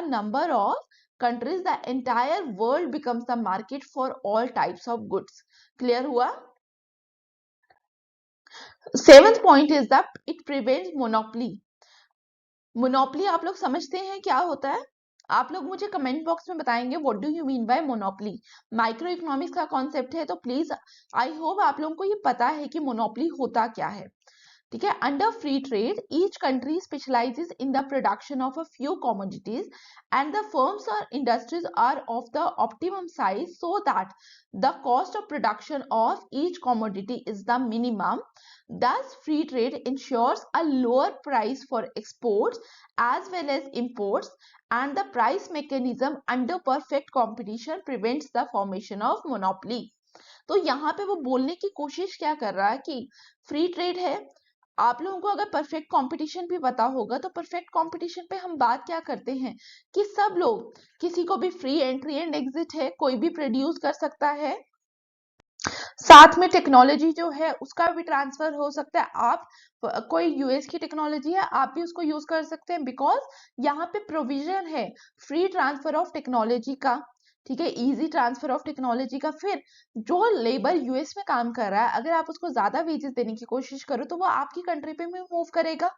A: number of countries. The entire world becomes the market for all types of goods. Clear हुआ? Seventh point is that it prevents monopoly. Monopoly आप लोग समझते हैं क्या होता है, आप लोग मुझे कमेंट बॉक्स में बताएंगे what do you mean by monopoly. Micro economics का कॉन्सेप्ट है, तो प्लीज आई होप आप लोगों को ये पता है कि मोनोपली होता क्या है। ठीक है, under free trade each country specialises in the production of a few commodities and the firms और industries are of the optimum size so that the cost of production of each commodity is the minimum. Thus, free trade ensures a lower price for exports as well as imports, and the price mechanism under perfect competition prevents the formation of monopoly. तो यहाँ पे वो बोलने की कोशिश क्या कर रहा है कि फ्री ट्रेड है, आप लोगों को अगर परफेक्ट कंपटीशन भी पता होगा तो परफेक्ट कंपटीशन पे हम बात क्या करते हैं कि सब लोग, किसी को भी फ्री एंट्री एंड एग्जिट है, कोई भी प्रोड्यूस कर सकता है, साथ में टेक्नोलॉजी जो है उसका भी ट्रांसफर हो सकता है। आप कोई यूएस की टेक्नोलॉजी है, आप भी उसको यूज कर सकते हैं, बिकॉज यहाँ पे प्रोविजन है फ्री ट्रांसफर ऑफ टेक्नोलॉजी का, ठीक है, इजी ट्रांसफर ऑफ टेक्नोलॉजी का। फिर जो लेबर यूएस में काम कर रहा है, अगर आप उसको ज्यादा वेजेस देने की कोशिश करो तो वो आपकी कंट्री पे भी मूव करेगा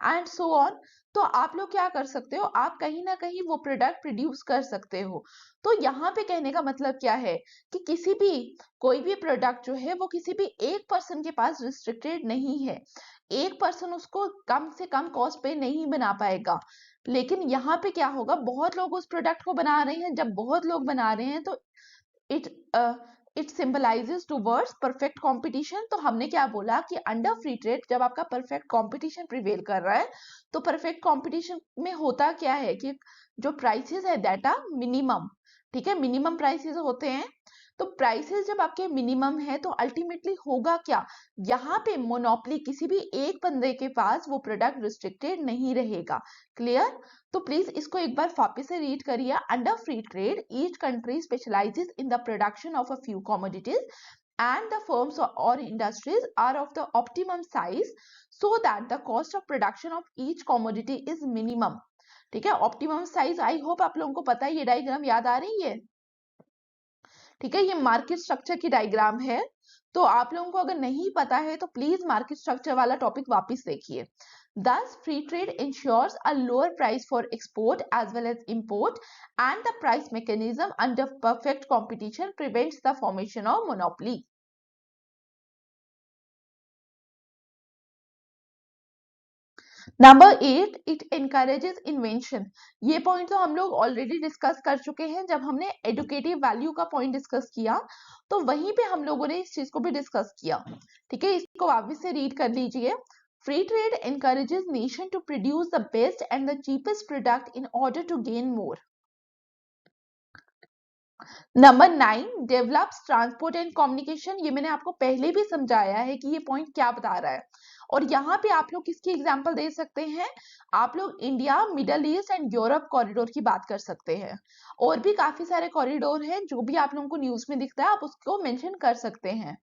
A: एंड सो ऑन। तो आप लोग क्या कर सकते हो, आप कहीं ना कहीं वो प्रोडक्ट प्रोड्यूस कर सकते हो। तो यहाँ पे कहने का मतलब क्या है कि किसी भी, कोई भी प्रोडक्ट जो है वो किसी भी एक पर्सन के पास रिस्ट्रिक्टेड नहीं है, एक पर्सन उसको कम से कम कॉस्ट पे नहीं बना पाएगा। लेकिन यहाँ पे क्या होगा, बहुत लोग उस प्रोडक्ट को बना रहे हैं, जब बहुत लोग बना रहे हैं तो it it symbolizes towards perfect competition. तो हमने क्या बोला कि अंडर फ्री ट्रेड जब आपका परफेक्ट कंपटीशन प्रिवेल कर रहा है, तो परफेक्ट कंपटीशन में होता क्या है कि जो प्राइसेस है दैट आर मिनिमम, ठीक है, मिनिमम प्राइसेस होते हैं। तो प्राइसेस जब आपके मिनिमम है तो अल्टीमेटली होगा क्या, यहाँ पे मोनोपोली किसी भी एक बंदे के पास वो प्रोडक्ट रिस्ट्रिक्टेड नहीं रहेगा। क्लियर? तो प्लीज इसको एक बार वापस से रीड करिए। Under free trade each country specialises in the production of a few commodities and the firms or industries are of the optimum size so that the cost of production of each commodity is minimum। ठीक है, optimum size I hope आप लोगों को पता है, ये diagram याद आ रही है। ठीक है, ये मार्केट स्ट्रक्चर की डायग्राम है, तो आप लोगों को अगर नहीं पता है तो प्लीज मार्केट स्ट्रक्चर वाला टॉपिक वापस देखिए। Thus, free trade ensures a lower price for export as well as import, and the price mechanism under perfect competition prevents the formation of monopoly। Number 8, it encourages invention. ये point तो हम लोग already discuss कर चुके हैं जब हमने educative value का पॉइंट डिस्कस किया, तो वहीं पे हम लोगों ने इस चीज को भी डिस्कस किया। ठीक है, इसको वापस से रीड कर लीजिए। Free trade encourages nation to produce the best and the cheapest product in order to gain more. Number 9, develops transport and communication. ये मैंने आपको पहले भी समझाया है कि ये पॉइंट क्या बता रहा है, और यहाँ पे आप लोग किसकी एग्जांपल दे सकते हैं, आप लोग India, middle east and Europe corridor की बात कर सकते हैं। और भी काफी सारे कॉरिडोर हैं जो भी आप लोगों को न्यूज में दिखता है, आप उसको मेंशन कर सकते हैं।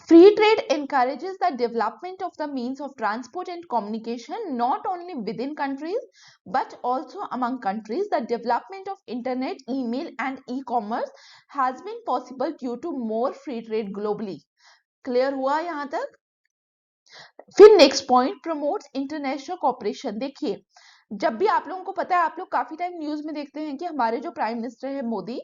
A: Free trade encourages the development of the means of transport and communication not only within countries but also among countries. The development of internet, email and e-commerce has been possible due to more free trade globally। Clear हुआ यहाँ तक? फिर next point, promotes international cooperation. देखिए, जब भी आप लोगों को पता है, आप लोग काफी टाइम न्यूज में देखते हैं कि हमारे जो प्राइम मिनिस्टर है मोदी,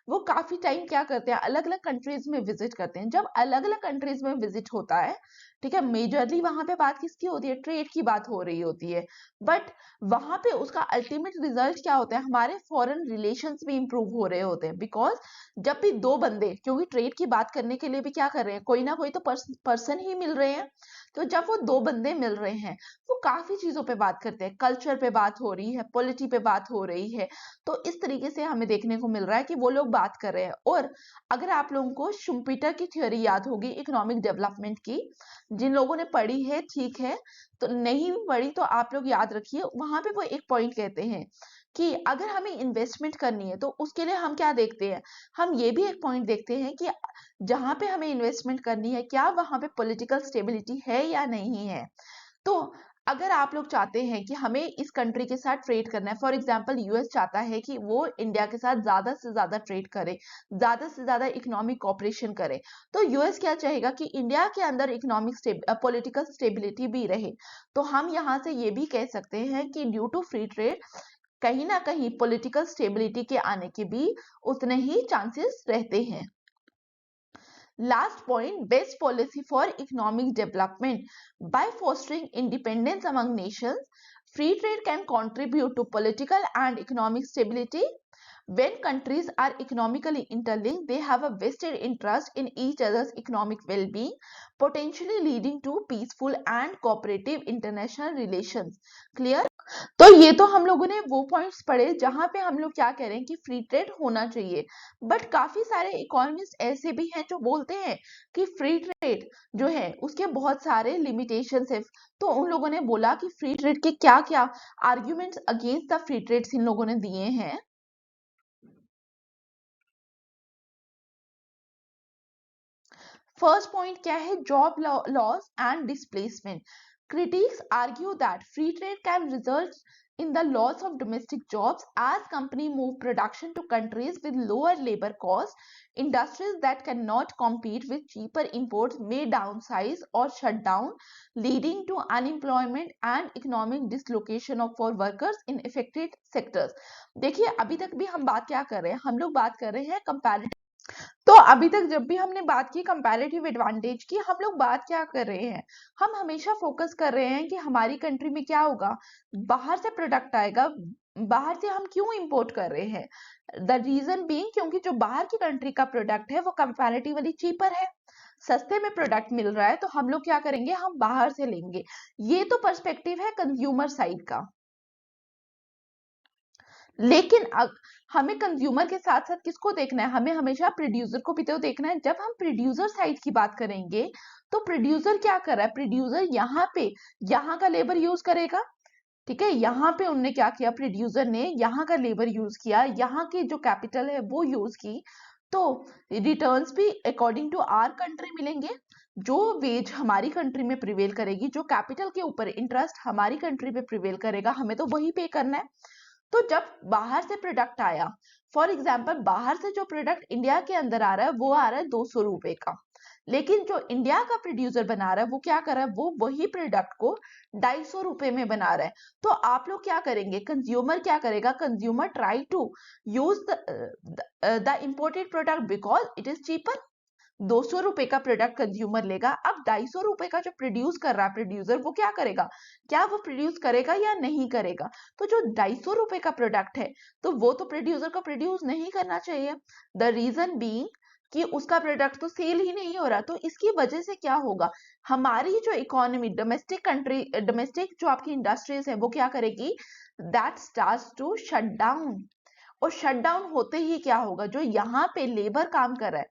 A: वो काफी टाइम क्या करते हैं, अलग अलग कंट्रीज में विजिट करते हैं। जब अलग अलग कंट्रीज में विजिट होता है, ठीक है, मेजरली वहां पे बात किसकी होती है, ट्रेड की बात हो रही होती है, बट वहां पे उसका अल्टीमेट रिजल्ट क्या होता है, हमारे फॉरेन रिलेशंस भी इंप्रूव हो रहे होते हैं। बिकॉज जब भी दो बंदे, क्योंकि ट्रेड की बात करने के लिए भी क्या कर रहे हैं, कोई ना कोई तो पर्सन ही मिल रहे हैं, तो जब वो दो बंदे मिल रहे हैं, वो काफी चीजों पे बात करते हैं, कल्चर पे बात हो रही है, पॉलिटी पे बात हो रही है, तो इस तरीके से हमें देखने को मिल रहा है कि वो लोग बात कर रहे हैं। और अगर आप लोगों को शुम्पीटर की थ्योरी याद होगी इकोनॉमिक डेवलपमेंट की, जिन लोगों ने पढ़ी है ठीक है, तो नहीं भी पढ़ी तो आप लोग याद रखिए, वहां पे वो एक पॉइंट कहते हैं कि अगर हमें इन्वेस्टमेंट करनी है तो उसके लिए हम क्या देखते हैं, हम ये भी एक पॉइंट देखते हैं कि जहां पे हमें इन्वेस्टमेंट करनी है क्या वहां पे पॉलिटिकल स्टेबिलिटी है या नहीं है। तो अगर आप लोग चाहते हैं कि हमें इस कंट्री के साथ ट्रेड करना है, फॉर एग्जांपल यूएस चाहता है कि वो इंडिया के साथ ज्यादा से ज्यादा ट्रेड करे, ज्यादा से ज्यादा इकोनॉमिक कॉपरेशन करे, तो यूएस क्या चाहेगा कि इंडिया के अंदर इकोनॉमिक पॉलिटिकल स्टेबिलिटी भी रहे। तो हम यहाँ से ये भी कह सकते हैं कि ड्यू टू फ्री ट्रेड कहीं ना कहीं पॉलिटिकल स्टेबिलिटी के आने के भी उतने ही चांसेस रहते हैं। Last point, best policy for economic development. By fostering independence among nations, free trade can contribute to political and economic stability. When countries are economically interlinked, they have a vested interest in each other's economic well-being, potentially leading to peaceful and cooperative international relations। Clear? तो ये तो हम लोगों ने वो points पढ़े जहां पे हम लोग क्या कह रहे हैं कि फ्री ट्रेड होना चाहिए, बट काफी सारे इकोनॉमिस्ट ऐसे भी हैं जो बोलते हैं कि फ्री ट्रेड जो है उसके बहुत सारे लिमिटेशंस है। तो उन लोगों ने बोला कि फ्री ट्रेड के क्या क्या arguments against the free trade in लोगों ने दिए हैं। फर्स्ट पॉइंट क्या है, job loss and displacement. Critics argue that free trade can result in the loss of domestic jobs as companies move production to countries with lower labor costs. Industries that cannot compete with cheaper imports may downsize or shut down, leading to unemployment and economic dislocation of for workers in affected sectors। देखिए, अभी तक भी हम बात क्या कर रहे हैं, हम लोग बात कर रहे हैं कंपैरेटिव। तो अभी तक जब भी हमने बात की कंपैरेटिव एडवांटेज की, हम लोग बात क्या कर रहे हैं, हम हमेशा फोकस कर रहे हैं कि हमारी कंट्री में क्या होगा, बाहर से प्रोडक्ट आएगा, बाहर से हम क्यों इंपोर्ट कर रहे हैं, द रीजन बीइंग क्योंकि जो बाहर की कंट्री का प्रोडक्ट है वो कंपैरेटिवली चीपर है, सस्ते में प्रोडक्ट मिल रहा है, तो हम लोग क्या करेंगे, हम बाहर से लेंगे। ये तो पर्सपेक्टिव है कंज्यूमर साइड का। लेकिन हमें कंज्यूमर के साथ साथ किसको देखना है, हमें हमेशा प्रोड्यूसर को भी तो देखना है। जब हम प्रोड्यूसर साइड की बात करेंगे तो प्रोड्यूसर क्या कर रहा है, प्रोड्यूसर यहाँ पे यहाँ का लेबर यूज करेगा, ठीक है। यहाँ पे उनने क्या किया, प्रोड्यूसर ने यहाँ का लेबर यूज किया, यहाँ की जो कैपिटल है वो यूज की, तो रिटर्न्स भी अकॉर्डिंग टू आर कंट्री मिलेंगे। जो वेज हमारी कंट्री में प्रिवेल करेगी, जो कैपिटल के ऊपर इंटरेस्ट हमारी कंट्री पे प्रिवेल करेगा, हमें तो वही पे करना है। तो जब बाहर से प्रोडक्ट आया, फॉर एग्जाम्पल बाहर से जो प्रोडक्ट इंडिया के अंदर आ रहा है वो आ रहा है 200 रुपए का, लेकिन जो इंडिया का प्रोड्यूसर बना रहा है वो क्या कर रहा है, वो वही प्रोडक्ट को 250 रुपए में बना रहा है। तो आप लोग क्या करेंगे, कंज्यूमर क्या करेगा, consumer try to use the imported product because it is cheaper. 200 रुपए का प्रोडक्ट कंज्यूमर लेगा, अब 250 रुपए का जो प्रोड्यूस कर रहा है प्रोड्यूसर, वो क्या करेगा, क्या वो प्रोड्यूस करेगा या नहीं करेगा। तो जो 250 रुपए का प्रोडक्ट है तो वो तो प्रोड्यूसर को प्रोड्यूस नहीं करना चाहिए, द रीजन बीइंग कि उसका प्रोडक्ट तो सेल ही नहीं हो रहा। तो इसकी वजह से क्या होगा, हमारी जो इकोनॉमी, डोमेस्टिक कंट्री, डोमेस्टिक जो आपकी इंडस्ट्रीज है वो क्या करेगी, that starts to shut down. और शट डाउन होते ही क्या होगा, जो यहाँ पे लेबर काम कर रहा है,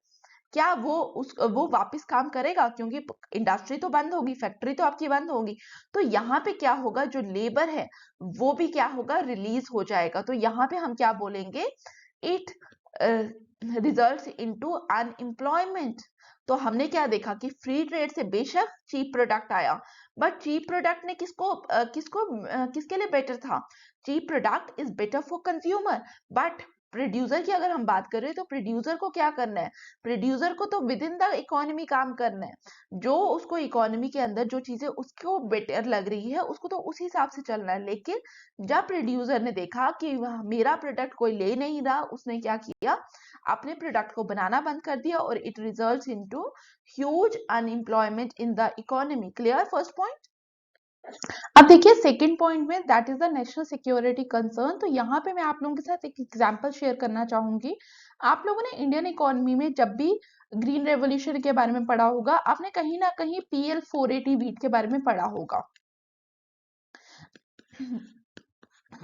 A: क्या वो वापस काम करेगा, क्योंकि इंडस्ट्री तो बंद होगी, फैक्ट्री तो आपकी बंद होगी। तो यहाँ पे क्या होगा, जो लेबर है वो भी क्या होगा, रिलीज हो जाएगा। तो यहाँ पे हम क्या बोलेंगे, इट रिजल्ट्स इनटू अनएम्प्लॉयमेंट। तो हमने क्या देखा कि फ्री ट्रेड से बेशक चीप प्रोडक्ट आया, बट चीप प्रोडक्ट ने किसके लिए बेटर था, cheap product is better for consumer. But producer की अगर हम बात करें तो प्रोड्यूसर को क्या करना है, प्रोड्यूसर को तो विद इन द इकोनॉमी काम करना है, जो उसको इकोनॉमी के अंदर जो चीजें उसको बेटर लग रही है उसको तो उस हिसाब से चलना है। लेकिन जब प्रोड्यूसर ने देखा कि मेरा प्रोडक्ट कोई ले नहीं रहा, उसने क्या किया, अपने प्रोडक्ट को बनाना बंद कर दिया, और it results into huge unemployment in the economy. Clear first point. अब देखिए सेकंड पॉइंट में, that is the national security concern. तो यहाँ पे मैं आप लोगों के साथ एक एग्जांपल शेयर करना चाहूंगी। आप लोगों ने इंडियन इकोनॉमी में जब भी ग्रीन रेवोल्यूशन के बारे में पढ़ा होगा, आपने कहीं ना कहीं PL 480 वीट के बारे में पढ़ा होगा।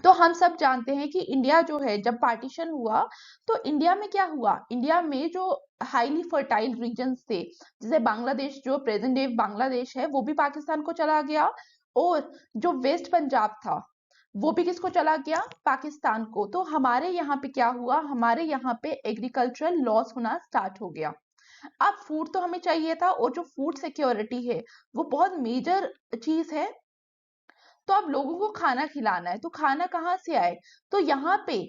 A: तो हम सब जानते हैं कि इंडिया जो है जब पार्टीशन हुआ तो इंडिया में क्या हुआ, इंडिया में जो हाईली फर्टाइल रीजन्स थे, जैसे बांग्लादेश, जो प्रेजेंट डे बांग्लादेश है वो भी पाकिस्तान को चला गया, और जो वेस्ट पंजाब था वो भी किसको चला गया, पाकिस्तान को। तो हमारे यहाँ पे क्या हुआ, हमारे यहाँ पे एग्रीकल्चरल लॉस होना स्टार्ट हो गया। अब फूड तो हमें चाहिए था, और जो फूड सिक्योरिटी है वो बहुत मेजर चीज है। तो अब लोगों को खाना खिलाना है, तो खाना कहाँ से आए, तो यहाँ पे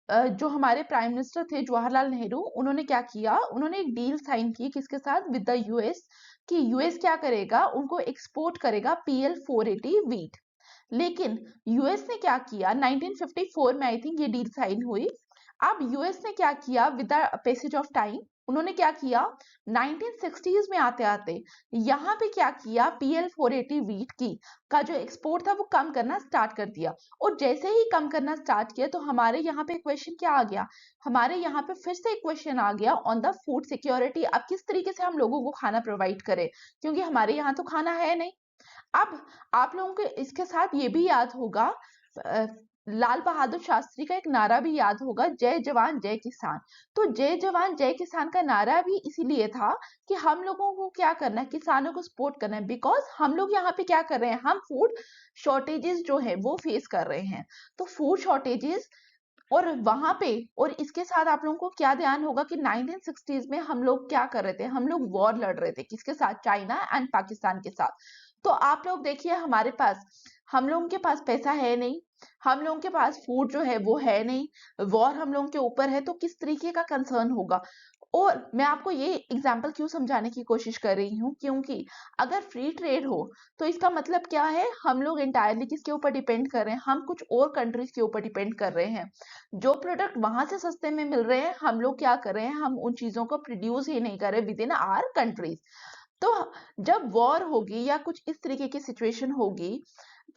A: जो हमारे प्राइम मिनिस्टर थे जवाहरलाल नेहरू, उन्होंने क्या किया, उन्होंने एक डील साइन की किसके साथ, विद द यूएस, कि यूएस क्या करेगा, उनको एक्सपोर्ट करेगा PL 480 वीट। लेकिन यूएस ने क्या किया, 1954 में आई थिंक ये डील साइन हुई। अब यूएस ने क्या किया, with the passage of time उन्होंने क्या किया, 1960s में आते आते यहाँ पे क्या किया, PL 480 वीट की का जो एक्सपोर्ट था वो कम करना स्टार्ट कर दिया। और जैसे ही कम करना स्टार्ट किया तो हमारे यहाँ पे क्वेश्चन क्या आ गया, हमारे यहाँ पे फिर से एक क्वेश्चन आ गया ऑन द फूड सिक्योरिटी। अब किस तरीके से हम लोगों को खाना प्रोवाइड करें, क्योंकि हमारे यहाँ तो खाना है नहीं। अब आप लोगों को इसके साथ ये भी याद होगा, लाल बहादुर शास्त्री का एक नारा भी याद होगा, जय जवान जय किसान। तो जय जवान जय किसान का नारा भी इसीलिए था कि हम लोगों को क्या करना है, किसानों को सपोर्ट करना है, बिकॉज हम लोग यहाँ पे क्या कर रहे हैं, हम फूड शॉर्टेजेस जो है वो फेस कर रहे हैं। तो फूड शॉर्टेजेस, और वहां पे, और इसके साथ आप लोगों को क्या ध्यान होगा कि 1960s में हम लोग क्या कर रहे थे, हम लोग वॉर लड़ रहे थे किसके साथ, चाइना एंड पाकिस्तान के साथ। तो आप लोग देखिए हमारे पास, हम लोगों के पास पैसा है नहीं, हम लोगों के पास फूड जो है वो है नहीं, वॉर हम लोगों के ऊपर है, तो किस तरीके का कंसर्न होगा। और मैं आपको ये एग्जाम्पल क्यों समझाने की कोशिश कर रही हूँ, क्योंकि अगर फ्री ट्रेड हो तो इसका मतलब क्या है, हम लोग इंटायरली किसके ऊपर डिपेंड कर रहे हैं, हम कुछ और कंट्रीज के ऊपर डिपेंड कर रहे हैं। जो प्रोडक्ट वहां से सस्ते में मिल रहे हैं, हम लोग क्या कर रहे हैं, हम उन चीजों को प्रोड्यूस ही नहीं कर रहे विद इन आवर कंट्रीज। तो जब वॉर होगी या कुछ इस तरीके की सिचुएशन होगी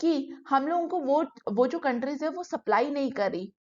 A: कि हम लोगों को वो जो कंट्रीज है वो सप्लाई नहीं कर रही,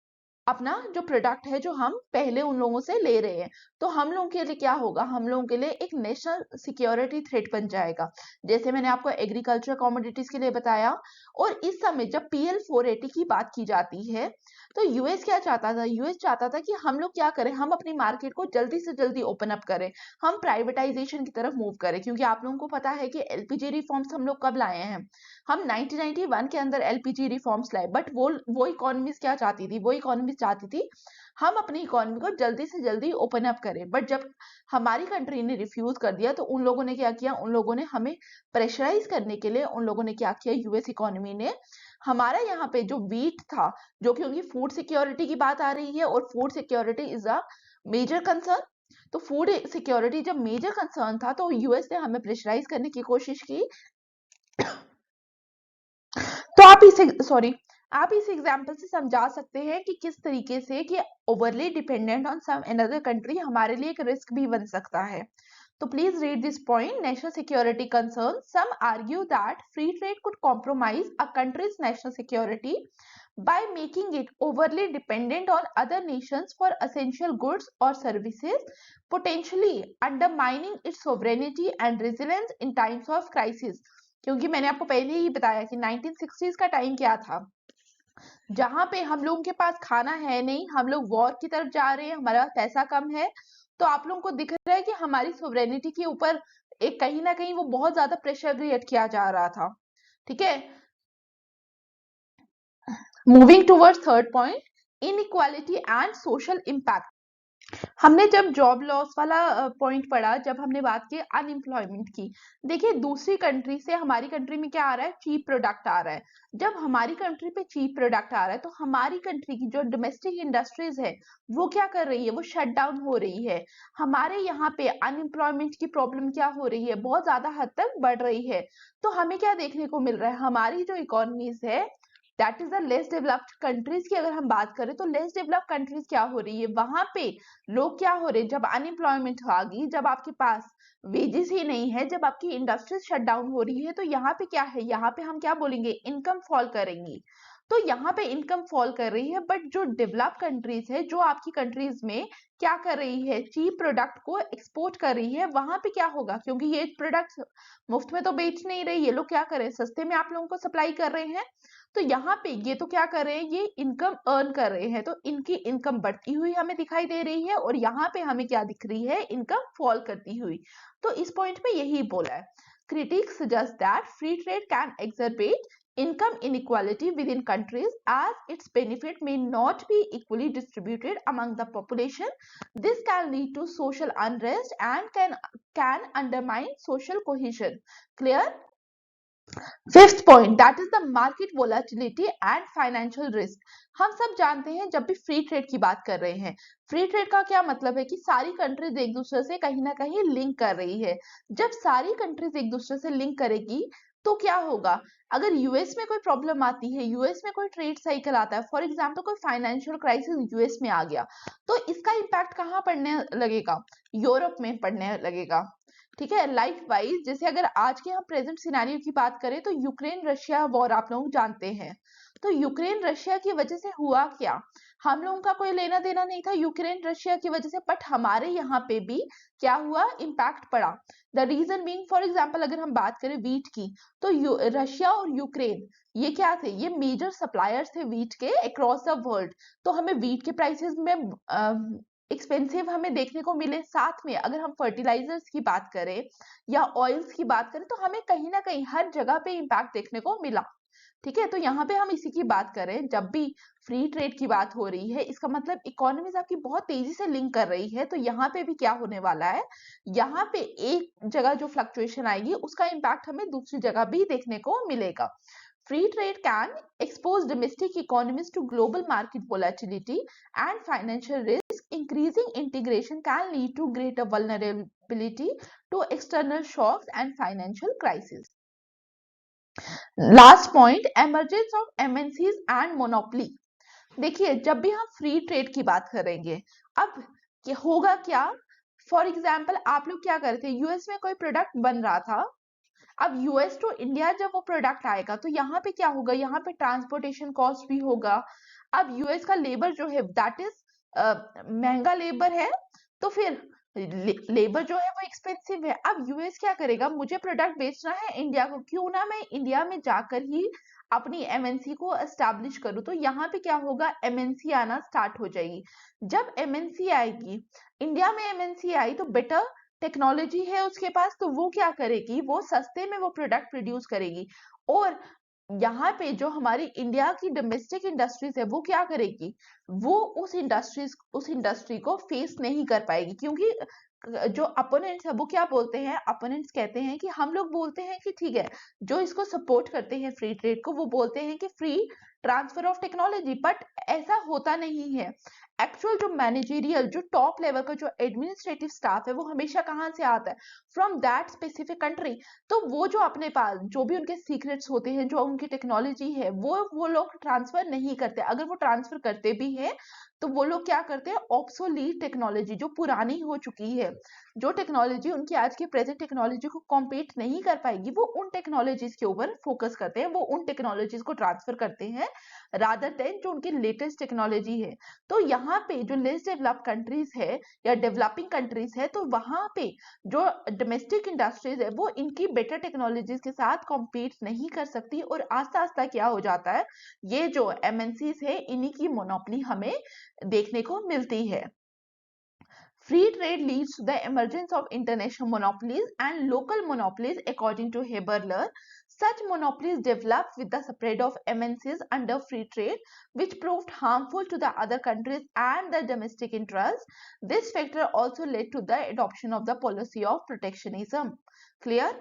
A: अपना जो प्रोडक्ट है जो हम पहले उन लोगों से ले रहे हैं, तो हम लोगों के लिए क्या होगा, हम लोगों के लिए एक नेशनल सिक्योरिटी थ्रेट बन जाएगा, जैसे मैंने आपको एग्रीकल्चर कमोडिटीज के लिए बताया। और इस समय जब PL 480 की बात की जाती है, तो यूएस क्या चाहता था, यूएस चाहता था कि हम लोग क्या करें, हम अपनी मार्केट को जल्दी से जल्दी ओपन अप करें, हम प्राइवेटाइजेशन की तरफ मूव करें, क्योंकि आप लोगों को पता है कि LPG रिफॉर्म्स हम लोग कब लाए हैं, हम 1991 के अंदर LPG रिफॉर्म्स लाए। बट वो इकोनॉमीज क्या चाहती थी, वो इकोनॉमीज चाहती थी हम अपनी इकोनॉमी को जल्दी से जल्दी ओपन अप करें। बट जब हमारी कंट्री ने रिफ्यूज कर दिया, तो उन लोगों ने क्या किया, उन लोगों ने हमें प्रेशराइज करने के लिए उन लोगों ने क्या किया, यूएस इकोनॉमी ने हमारा यहाँ पे जो वीट था, जो क्योंकि फूड सिक्योरिटी की बात आ रही है और food security is a major concern, तो फूड सिक्योरिटी जब मेजर कंसर्न था, तो यूएस ने हमें प्रेशराइज करने की कोशिश की। तो आप इस एग्जाम्पल से समझा सकते हैं कि किस तरीके से कि overly dependent on some another country हमारे लिए एक रिस्क भी बन सकता है। तो please read this point, national security concern, some argue that free trade could compromise a country's national security by making it overly dependent on other nations for essential goods or services, potentially undermining its sovereignty and resilience in times of crisis। क्योंकि मैंने आपको पहले ही बताया कि 1960s का time क्या था, जहां पे हम लोगों के पास खाना है नहीं, हम लोग वॉर की तरफ जा रहे हैं, हमारा पैसा कम है, तो आप लोगों को दिख रहा है कि हमारी सोवरेनिटी के ऊपर एक कहीं ना कहीं वो बहुत ज्यादा प्रेशर क्रिएट किया जा रहा था। ठीक है, moving towards third point, inequality and social impact. हमने जब जॉब लॉस वाला पॉइंट पढ़ा, जब हमने बात की अनएम्प्लॉयमेंट की, देखिए दूसरी कंट्री से हमारी कंट्री में क्या आ रहा है, चीप प्रोडक्ट आ रहा है। जब हमारी कंट्री पे चीप प्रोडक्ट आ रहा है, तो हमारी कंट्री की जो डोमेस्टिक इंडस्ट्रीज है वो क्या कर रही है, वो शट डाउन हो रही है। हमारे यहाँ पे अनएम्प्लॉयमेंट की प्रॉब्लम क्या हो रही है, बहुत ज्यादा हद तक बढ़ रही है। तो हमें क्या देखने को मिल रहा है, हमारी जो इकोनॉमीज है that is the less developed countries की अगर हम बात करें, तो लेस डेवलप्ड कंट्रीज क्या हो रही है, वहां पे लोग क्या हो रहे हैं, जब अनएम्प्लॉयमेंट आ गई, जब आपके पास वेजेस ही नहीं है, जब आपकी इंडस्ट्रीज शट डाउन हो रही है, तो यहाँ पे क्या है, यहाँ पे हम क्या बोलेंगे, इनकम फॉल करेंगी। तो यहाँ पे इनकम फॉल कर रही है। बट जो डेवलप कंट्रीज है, जो आपकी कंट्रीज में क्या कर रही है, चीप प्रोडक्ट को एक्सपोर्ट कर रही है, वहां पे क्या होगा, क्योंकि ये प्रोडक्ट मुफ्त में तो बेच नहीं रही, ये लोग क्या कर रहे हैं, सस्ते में आप लोगों को सप्लाई कर रहे हैं। तो यहाँ पे ये तो क्या कर रहे हैं, ये इनकम अर्न कर रहे हैं, तो इनकी इनकम बढ़ती हुई हमें दिखाई दे रही है, और यहाँ पे हमें क्या दिख रही है, इनकम फॉल करती हुई। तो इस पॉइंट पे यही बोला है, critics suggest that free trade can exacerbate income inequality within countries as its benefit may not be equally distributed among the population. This can lead to social unrest and can undermine social cohesion. Clear? Fifth point, that is the market volatility and financial risk. हम सब जानते हैं जब भी free trade की बात कर रहे हैं, फ्री ट्रेड का क्या मतलब है कि सारी कंट्रीज एक दूसरे से कहीं ना कहीं लिंक कर रही है। जब सारी कंट्रीज एक दूसरे से लिंक करेगी, तो क्या होगा, अगर यूएस में कोई प्रॉब्लम आती है, यूएस में कोई ट्रेड साइकिल आता है, फॉर एग्जाम्पल कोई फाइनेंशियल क्राइसिस यूएस में आ गया, तो इसका इम्पैक्ट कहाँ पड़ने लगेगा, यूरोप में पड़ने लगेगा। ठीक है, लाइक वाइज जैसे अगर आज के हम प्रेजेंट सिनेरियो की बात करें, तो यूक्रेन रशिया वॉर आप लोग जानते हैं। तो यूक्रेन रशिया की वजह से हुआ क्या, हम लोगों का कोई लेना देना नहीं था यूक्रेन रशिया की वजह से, बट हमारे यहाँ पे भी क्या हुआ, इम्पैक्ट पड़ा। The reason being, for example अगर हम बात करें वीट की, तो रशिया और यूक्रेन ये क्या थे, ये मेजर सप्लायर्स थे वीट के अक्रॉस द वर्ल्ड। तो हमें वीट के प्राइसेस में एक्सपेंसिव हमें देखने को मिले। साथ में अगर हम फर्टिलाइजर्स की बात करें या ऑयल्स की बात करें, तो हमें कहीं ना कहीं हर जगह पे इम्पैक्ट देखने को मिला। ठीक है, तो यहाँ पे हम इसी की बात करें, जब भी फ्री ट्रेड की बात हो रही है, इसका मतलब इकोनॉमीज आपकी बहुत तेजी से लिंक कर रही है। तो यहाँ पे भी क्या होने वाला है, यहाँ पे एक जगह जो फ्लक्चुएशन आएगी, उसका इम्पैक्ट हमें दूसरी जगह भी देखने को मिलेगा। Free trade can expose domestic economies to global market volatility and financial risk. Increasing integration can lead to greater vulnerability to external shocks and financial crises. Last point, emergence of MNCs and monopoly. देखिए, जब भी हम free trade की बात करेंगे, अब होगा क्या, फॉर एग्जाम्पल आप लोग क्या करते हैं, यूएस में कोई प्रोडक्ट बन रहा था, अब यूएस टू इंडिया जब वो प्रोडक्ट आएगा, तो यहाँ पे क्या होगा, यहाँ पे ट्रांसपोर्टेशन कॉस्ट भी होगा, अब यूएस का लेबर जो है दैट इज महंगा लेबर है, तो फिर लेबर जो है वो एक्सपेंसिव है। अब यूएस क्या करेगा, मुझे प्रोडक्ट बेचना है इंडिया को, क्यों ना मैं इंडिया में जाकर ही अपनी एमएनसी को एस्टैब्लिश करूं। तो यहाँ पे क्या होगा, एमएनसी आना स्टार्ट हो जाएगी। जब एमएनसी आएगी, इंडिया में एमएनसी आई तो बेटर टेक्नोलॉजी है उसके पास, तो वो क्या करेगी, वो सस्ते में वो प्रोडक्ट प्रोड्यूस करेगी। और यहाँ पे जो हमारी इंडिया की डोमेस्टिक इंडस्ट्रीज है वो क्या करेगी, वो उस इंडस्ट्री को फेस नहीं कर पाएगी। क्योंकि जो अपोनेंट्स है वो क्या बोलते हैं, अपोनेंट्स कहते हैं कि हम लोग बोलते हैं कि ठीक है, जो इसको सपोर्ट करते हैं फ्री ट्रेड को, वो बोलते हैं कि free transfer of technology, but ऐसा होता नहीं है। एक्चुअल जो मैनेजरियल, जो टॉप लेवल का जो एडमिनिस्ट्रेटिव स्टाफ है, वो हमेशा कहाँ से आता है, फ्रॉम दैट स्पेसिफिक कंट्री। तो वो जो अपने पास जो भी उनके सीक्रेट्स होते हैं, जो उनकी टेक्नोलॉजी है, वो लोग ट्रांसफर नहीं करते। अगर वो ट्रांसफर करते भी हैं तो वो लोग क्या करते हैं, ऑब्सोलीट टेक्नोलॉजी जो पुरानी हो चुकी है, जो टेक्नोलॉजी उनकी आज की प्रेजेंट टेक्नोलॉजी को कॉम्पीट नहीं कर पाएगी, वो उन टेक्नोलॉजीज के ऊपर फोकस करते हैं, वो उन टेक्नोलॉजीज को ट्रांसफर करते हैं रादर देन जो उनकी लेटेस्ट टेक्नोलॉजी है। तो यहाँ पे जो लेस डेवलप कंट्रीज है या डेवलपिंग कंट्रीज है, तो वहां पे जो डोमेस्टिक इंडस्ट्रीज है वो इनकी बेटर टेक्नोलॉजीज के साथ कॉम्पीट नहीं कर सकती, और आस्ता आस्ता क्या हो जाता है, ये जो एमएनसीज है इन्हीं की मोनोपोली हमें देखने को मिलती है। Free trade leads to the emergence of international monopolies and local monopolies, according to Haberler. Such monopolies developed with the spread of MNCs under free trade, which proved harmful to the other countries and the domestic interests. This factor also led to the adoption of the policy of protectionism. Clear?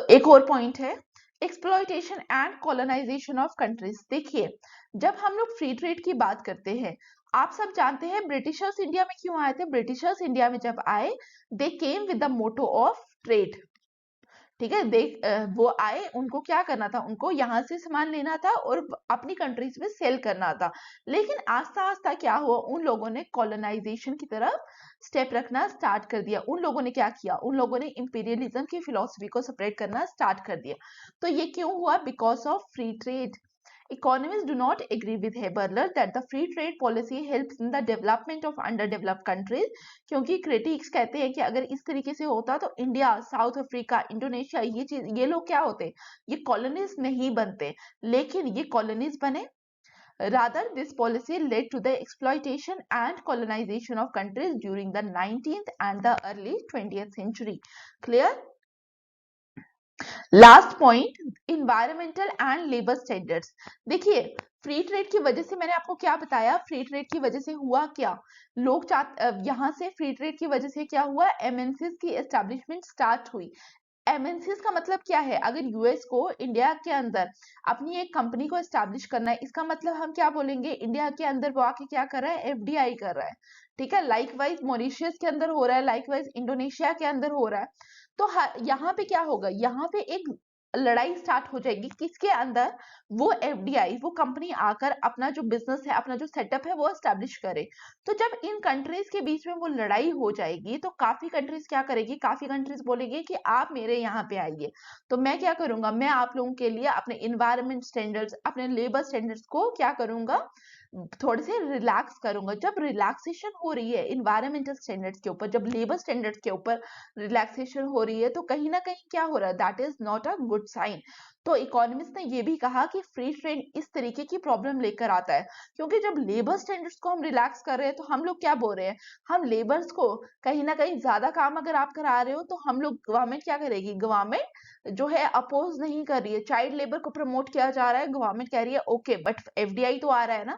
A: एक और point है, exploitation and colonization of countries. देखिए, जब हम लोग free trade की बात करते हैं, आप सब जानते हैं ब्रिटिशर्स इंडिया में क्यों आए थे। ब्रिटिशर्स इंडिया में जब आए, they came with the motto of trade. ठीक है, वो आए, उनको क्या करना था, उनको यहाँ से सामान लेना था और अपनी कंट्रीज में सेल करना था। लेकिन आस्ता आस्ता क्या हुआ, उन लोगों ने कॉलोनाइजेशन की तरफ स्टेप रखना स्टार्ट कर दिया। उन लोगों ने क्या किया, उन लोगों ने इंपीरियलिज्म की फिलॉसफी को स्प्रेड करना स्टार्ट कर दिया। तो ये क्यों हुआ, because of free trade. Economists do not agree with Haberler that the free trade policy helps in the development of underdeveloped countries, क्योंकि क्रिटिक्स कहते हैं कि अगर इस तरीके से होता तो इंडिया, साउथ अफ्रीका, इंडोनेशिया, ये लोग क्या होते, ये कॉलोनीज नहीं बनते, लेकिन ये कॉलोनीज बने। Rather, this policy led to the exploitation and colonization of countries during the 19th and the early 20th century. Clear? Last point, environmental and labour standards. देखिए, फ्री ट्रेड की वजह से मैंने आपको क्या बताया, फ्री ट्रेड की वजह से हुआ क्या, लोग यहाँ से फ्री ट्रेड की वजह से क्या हुआ, एमएनसीज की एस्टैब्लिशमेंट स्टार्ट हुई। एमएनसीज का मतलब क्या है, अगर यूएस को इंडिया के अंदर अपनी एक कंपनी को एस्टैब्लिश करना है, इसका मतलब हम क्या बोलेंगे, इंडिया के अंदर वो आके क्या कर रहा है, एफडीआई कर रहा है। ठीक है, लाइकवाइज मॉरिशियस के अंदर हो रहा है, लाइकवाइज इंडोनेशिया के अंदर हो रहा है। तो यहाँ पे क्या होगा, यहाँ पे एक लड़ाई स्टार्ट हो जाएगी, किसके अंदर, वो एफडीआई, वो कंपनी आकर अपना जो बिजनेस है, अपना जो सेटअप है वो एस्टैब्लिश करे। तो जब इन कंट्रीज के बीच में वो लड़ाई हो जाएगी, तो काफी कंट्रीज क्या करेगी, काफी कंट्रीज बोलेगी कि आप मेरे यहाँ पे आइए, तो मैं क्या करूंगा, मैं आप लोगों के लिए अपने इन्वायरमेंट स्टैंडर्ड्स, अपने लेबर स्टैंडर्ड्स को क्या करूंगा, थोड़े से रिलैक्स करूंगा। जब रिलैक्सेशन हो रही है इन्वायरमेंटल स्टैंडर्ड्स के ऊपर, जब लेबर स्टैंडर्ड्स के ऊपर रिलैक्सेशन हो रही है, तो कहीं ना कहीं क्या हो रहा है, that is not a good sign. तो इकोनॉमिस्ट ने ये भी कहा कि फ्री ट्रेड इस तरीके की प्रॉब्लम लेकर आता है, क्योंकि जब लेबर स्टैंडर्ड्स को हम रिलैक्स कर रहे हैं, तो हम लोग क्या बोल रहे हैं, हम लेबर्स को कहीं ना कहीं ज्यादा काम अगर आप करा रहे हो, तो हम लोग, गवर्नमेंट क्या करेगी, गवर्नमेंट जो है अपोज नहीं कर रही है, चाइल्ड लेबर को प्रमोट किया जा रहा है, गवर्नमेंट कह रही है ओके, बट एफडीआई तो आ रहा है ना।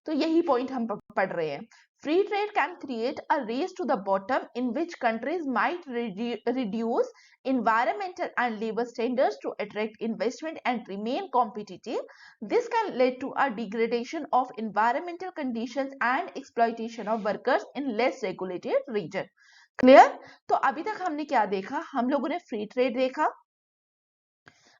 A: तो यही पॉइंट हम पढ़ रहे हैं। Free trade can create a race to the bottom in which countries might reduce environmental and labor standards to attract investment and remain competitive. This can lead to a degradation of environmental conditions and exploitation of workers in less regulated region. Clear? तो अभी तक हमने क्या देखा, हम लोगों ने free trade देखा,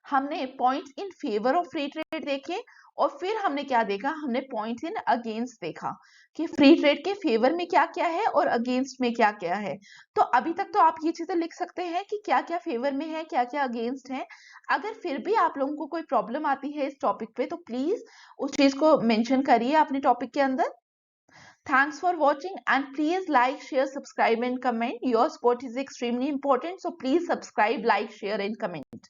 A: हमने points in favour of free trade देखे और फिर हमने क्या देखा, हमने पॉइंट्स इन अगेंस्ट देखा कि फ्री ट्रेड के फेवर में क्या क्या है और अगेंस्ट में क्या क्या है। तो अभी तक तो आप ये चीजें लिख सकते हैं कि क्या क्या फेवर में है, क्या क्या अगेंस्ट है। अगर फिर भी आप लोगों को कोई प्रॉब्लम आती है इस टॉपिक पे तो प्लीज उस चीज को मेंशन करिए अपने टॉपिक के अंदर। Thanks for watching and please like, share, subscribe and comment. Your support is extremely important. So please subscribe, like, share and comment.